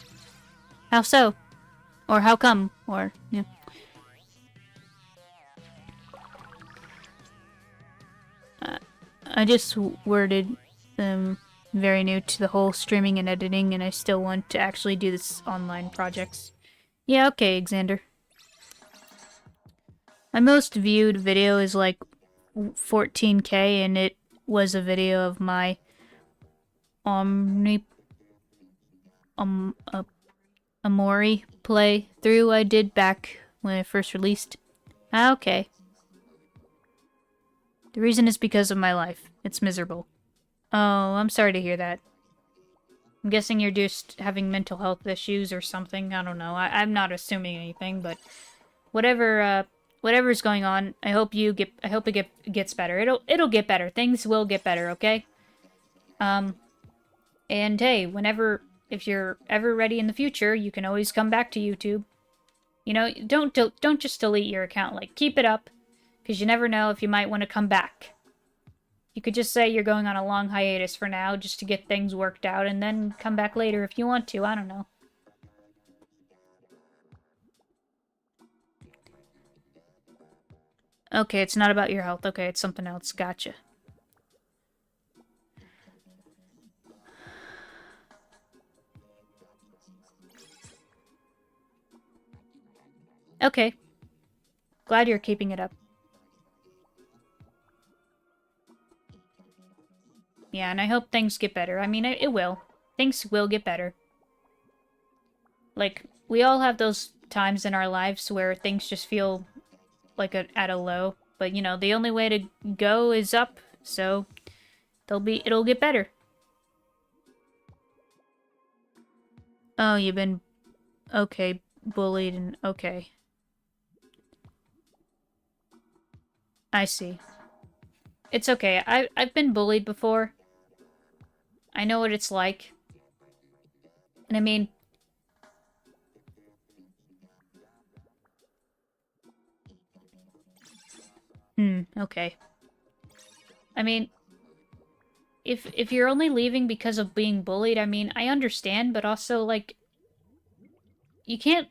How so? Or how come? Or, yeah. I just worded very new to the whole streaming and editing, and I still want to actually do this online projects. Yeah, okay, Xander. My most viewed video is like 14K, and it was a video of my Amori playthrough I did back when it first released. Ah, okay. The reason is because of my life. It's miserable. Oh, I'm sorry to hear that. I'm guessing you're just having mental health issues or something. I don't know. I'm not assuming anything, but whatever's going on, I hope it gets better. It'll get better. Things will get better, okay? And hey, if you're ever ready in the future, you can always come back to YouTube. You know, don't just delete your account. Like, keep it up, because you never know if you might want to come back. You could just say you're going on a long hiatus for now, just to get things worked out, and then come back later if you want to. I don't know. Okay, it's not about your health. Okay, it's something else. Gotcha. Okay. Glad you're keeping it up. Yeah, and I hope things get better. I mean, it will. Things will get better. Like, we all have those times in our lives where things just feel like at a low. But, you know, the only way to go is up, so it'll get better. Oh, you've been, okay, bullied and, okay. I see. It's okay. I've been bullied before. I know what it's like. And I mean... okay. I mean, if you're only leaving because of being bullied, I mean, I understand, but also, like, you can't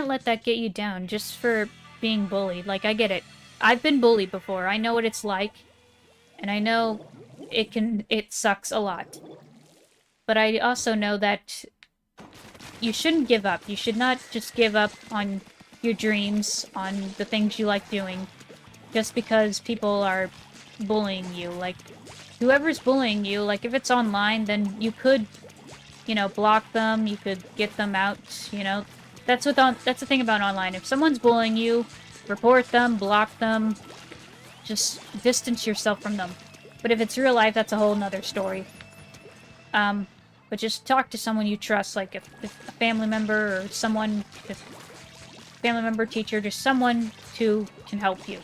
let that get you down just for being bullied. Like, I get it. I've been bullied before. I know what it's like. And I know it sucks a lot. But I also know that you shouldn't give up. You should not just give up on your dreams, on the things you like doing, just because people are bullying you. Like, whoever's bullying you, like, if it's online, then you could, you know, block them, you could get them out, you know. That's the thing about online. If someone's bullying you, report them, block them, just distance yourself from them. But if it's real life, that's a whole nother story. But just talk to someone you trust, like if a family member or someone, family member, teacher, just someone who can help you.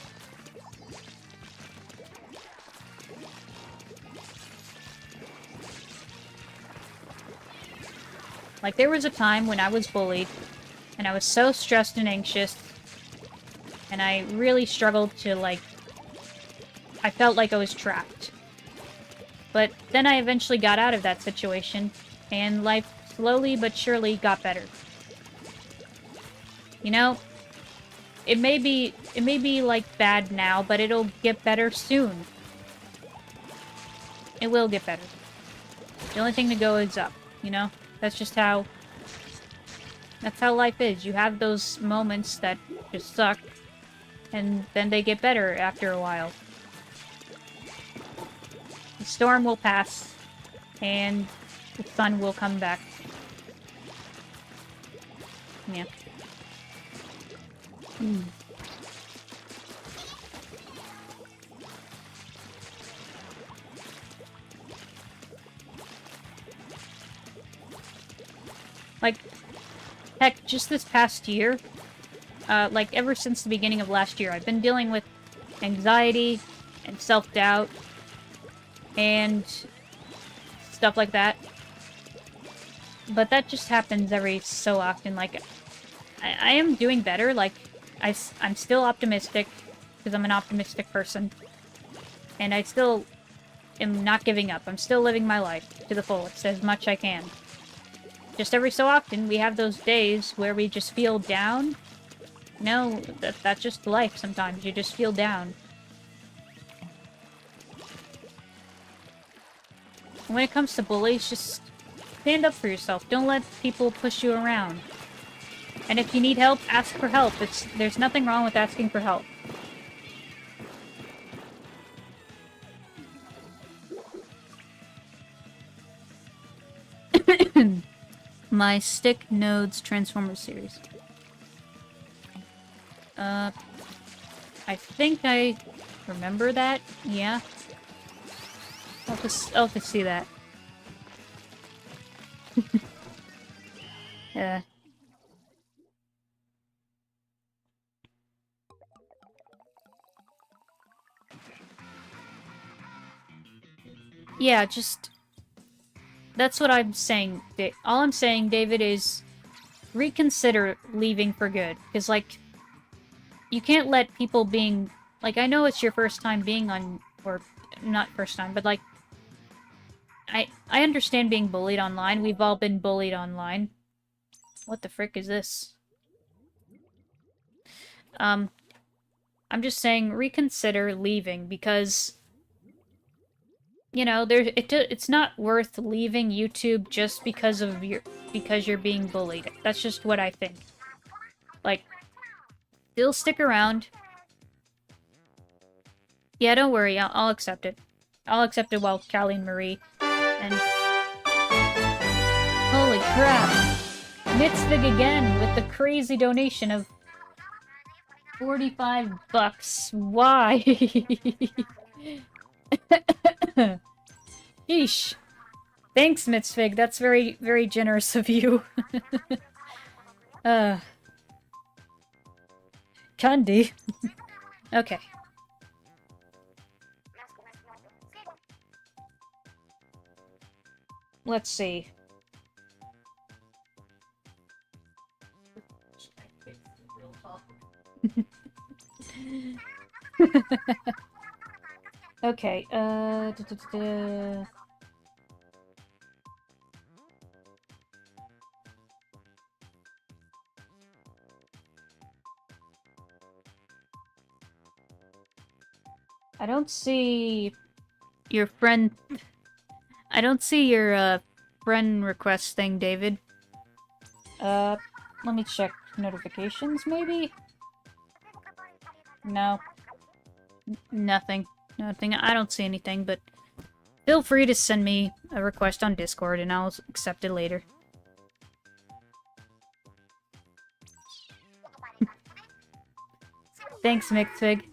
Like, there was a time when I was bullied, and I was so stressed and anxious, and I really struggled to, like, I felt like I was trapped. But then I eventually got out of that situation, and life slowly but surely got better. You know, it may be, like, bad now, but it'll get better soon. It will get better. The only thing to go is up, you know? That's just how... That's how life is. You have those moments that just suck, and then they get better after a while. The storm will pass, and the sun will come back. Yeah. Like, heck, just this past year, like, ever since the beginning of last year, I've been dealing with anxiety and self-doubt and stuff like that. But that just happens every so often. Like, I am doing better. Like, I'm still optimistic, because I'm an optimistic person. And I still am not giving up. I'm still living my life to the fullest, as much I can. Just every so often, we have those days where we just feel down. No, that's just life sometimes. You just feel down. When it comes to bullies, just stand up for yourself. Don't let people push you around. And if you need help, ask for help. There's nothing wrong with asking for help. My Stick Nodes Transformers series. I think I remember that. Yeah. I'll just see that. Yeah. Yeah, just... That's what I'm saying. All I'm saying, David, is reconsider leaving for good. Because, like, you can't let people being... Like, I know it's your first time being on... Or, not first time, but, like... I understand being bullied online. We've all been bullied online. What the frick is this? I'm just saying, reconsider leaving, because... You know, it's not worth leaving YouTube just because you're being bullied. That's just what I think. Like, still stick around. Yeah, don't worry, I'll accept it. I'll accept it while Callie and Marie. And holy crap! Mitzvig again with the crazy donation of $45. Why? Yeesh. Thanks, Mitzvig. That's very, very generous of you. Candy. Okay. Let's see. Okay, I don't see your friend... I don't see your, friend request thing, David. Let me check notifications, maybe? No. Nothing. Nothing. I don't see anything, but feel free to send me a request on Discord, and I'll accept it later. Thanks, Mixfig.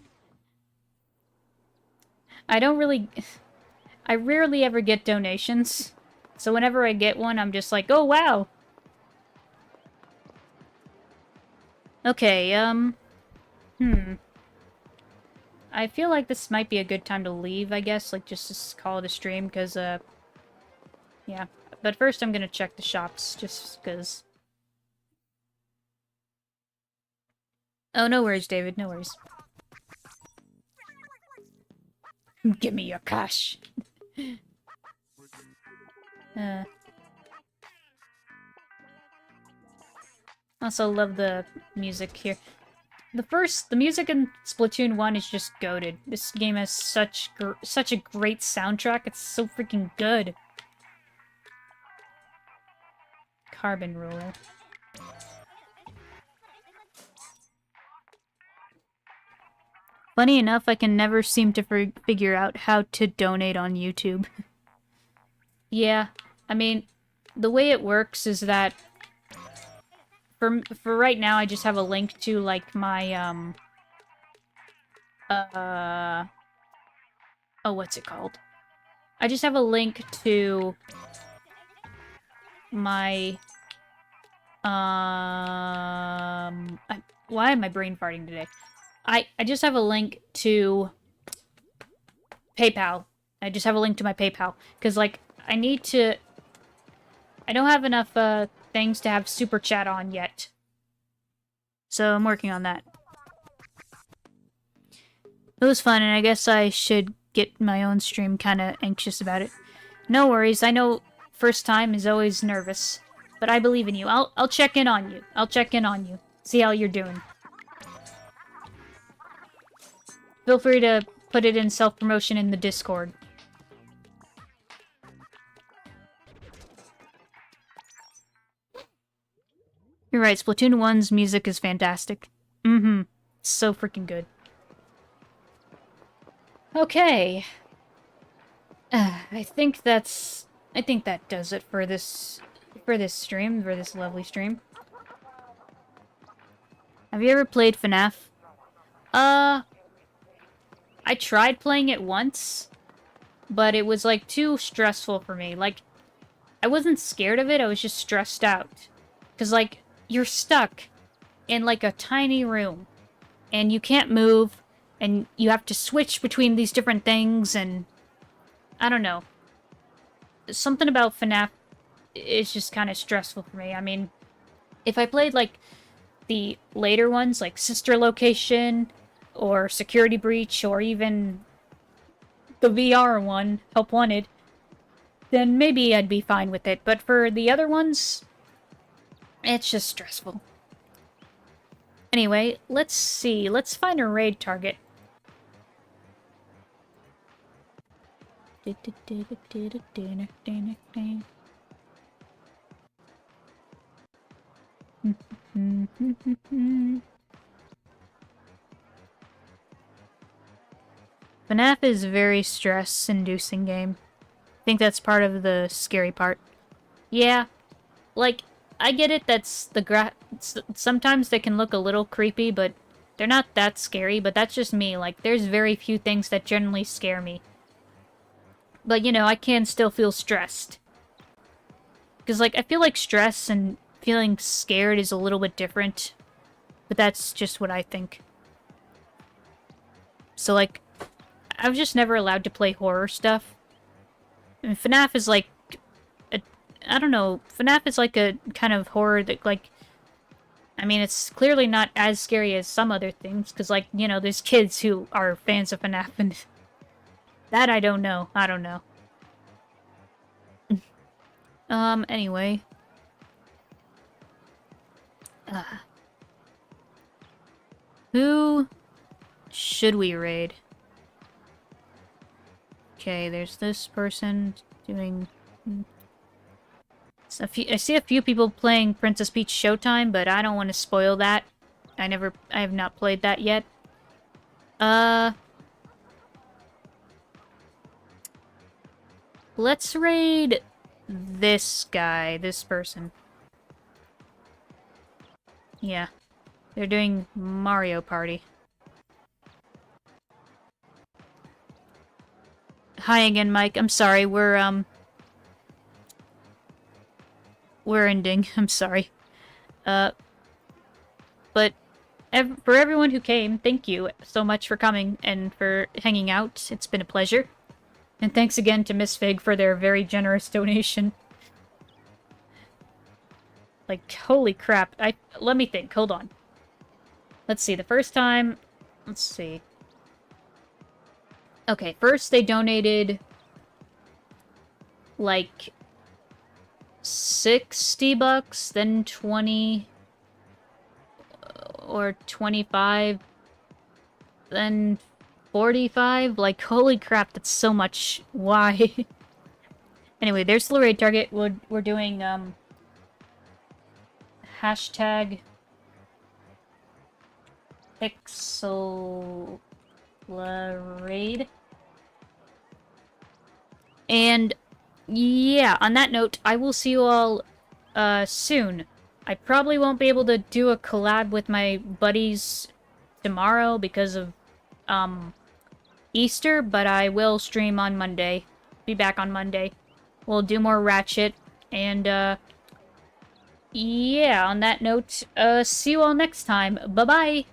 I rarely ever get donations, so whenever I get one, I'm just like, oh, wow! Okay, I feel like this might be a good time to leave, I guess, like, just to call it a stream, because, yeah. But first I'm gonna check the shops, just because... Oh, no worries, David, no worries. Give me your cash! Also love the music here. The music in Splatoon 1 is just goated. This game has such a great soundtrack. It's so freaking good. Carbon ruler. Funny enough, I can never seem to figure out how to donate on YouTube. Yeah, I mean, the way it works is that for right now, I just have a link to, like, my, oh, what's it called? I just have a link to my, why am I brain farting today? I just have a link to PayPal. I just have a link to my PayPal. Because, like, I don't have enough, things to have Super Chat on yet. So I'm working on that. It was fun, and I guess I should get my own stream. Kinda anxious about it. No worries, I know first time is always nervous. But I believe in you. I'll check in on you. I'll check in on you. See how you're doing. Feel free to put it in self-promotion in the Discord. You're right, Splatoon 1's music is fantastic. Mm-hmm. So freaking good. Okay. I think that does it for this stream, for this lovely stream. Have you ever played FNAF? I tried playing it once, but it was, like, too stressful for me. Like, I wasn't scared of it, I was just stressed out. 'Cause, like, you're stuck in, like, a tiny room, and you can't move, and you have to switch between these different things, and I don't know. Something about FNAF is just kind of stressful for me. I mean, if I played, like, the later ones, like Sister Location, or Security Breach, or even the VR one, Help Wanted, then maybe I'd be fine with it. But for the other ones, it's just stressful. Anyway, let's see. Let's find a raid target. FNAF is a very stress-inducing game. I think that's part of the scary part. Yeah, like, I get it, that's the sometimes they can look a little creepy, but they're not that scary, but that's just me. Like, there's very few things that generally scare me. But, you know, I can still feel stressed. Because, like, I feel like stress and feeling scared is a little bit different. But that's just what I think. So, like, I was just never allowed to play horror stuff. And FNAF is like, I don't know, FNAF is like a kind of horror that, like, I mean, it's clearly not as scary as some other things, because, like, you know, there's kids who are fans of FNAF, and that I don't know. I don't know. Anyway. Who should we raid? Okay, there's this person doing... I see a few people playing Princess Peach Showtime, but I don't want to spoil that. I have not played that yet. Let's raid this guy, this person. Yeah. They're doing Mario Party. Hi again, Mike. I'm sorry, we're ending. I'm sorry. But for everyone who came, thank you so much for coming and for hanging out. It's been a pleasure. And thanks again to Miss Fig for their very generous donation. Like, holy crap. Let me think. Hold on. Let's see. The first time... Let's see. Okay, first they donated... like... $60, then 20... or 25... then 45? Like, holy crap, that's so much. Why? Anyway, there's the raid target. We're doing, hashtag... Pixel... raid. And, yeah, on that note, I will see you all, soon. I probably won't be able to do a collab with my buddies tomorrow because of, Easter, but I will stream on Monday. Be back on Monday. We'll do more Ratchet, and, yeah, on that note, see you all next time. Bye-bye!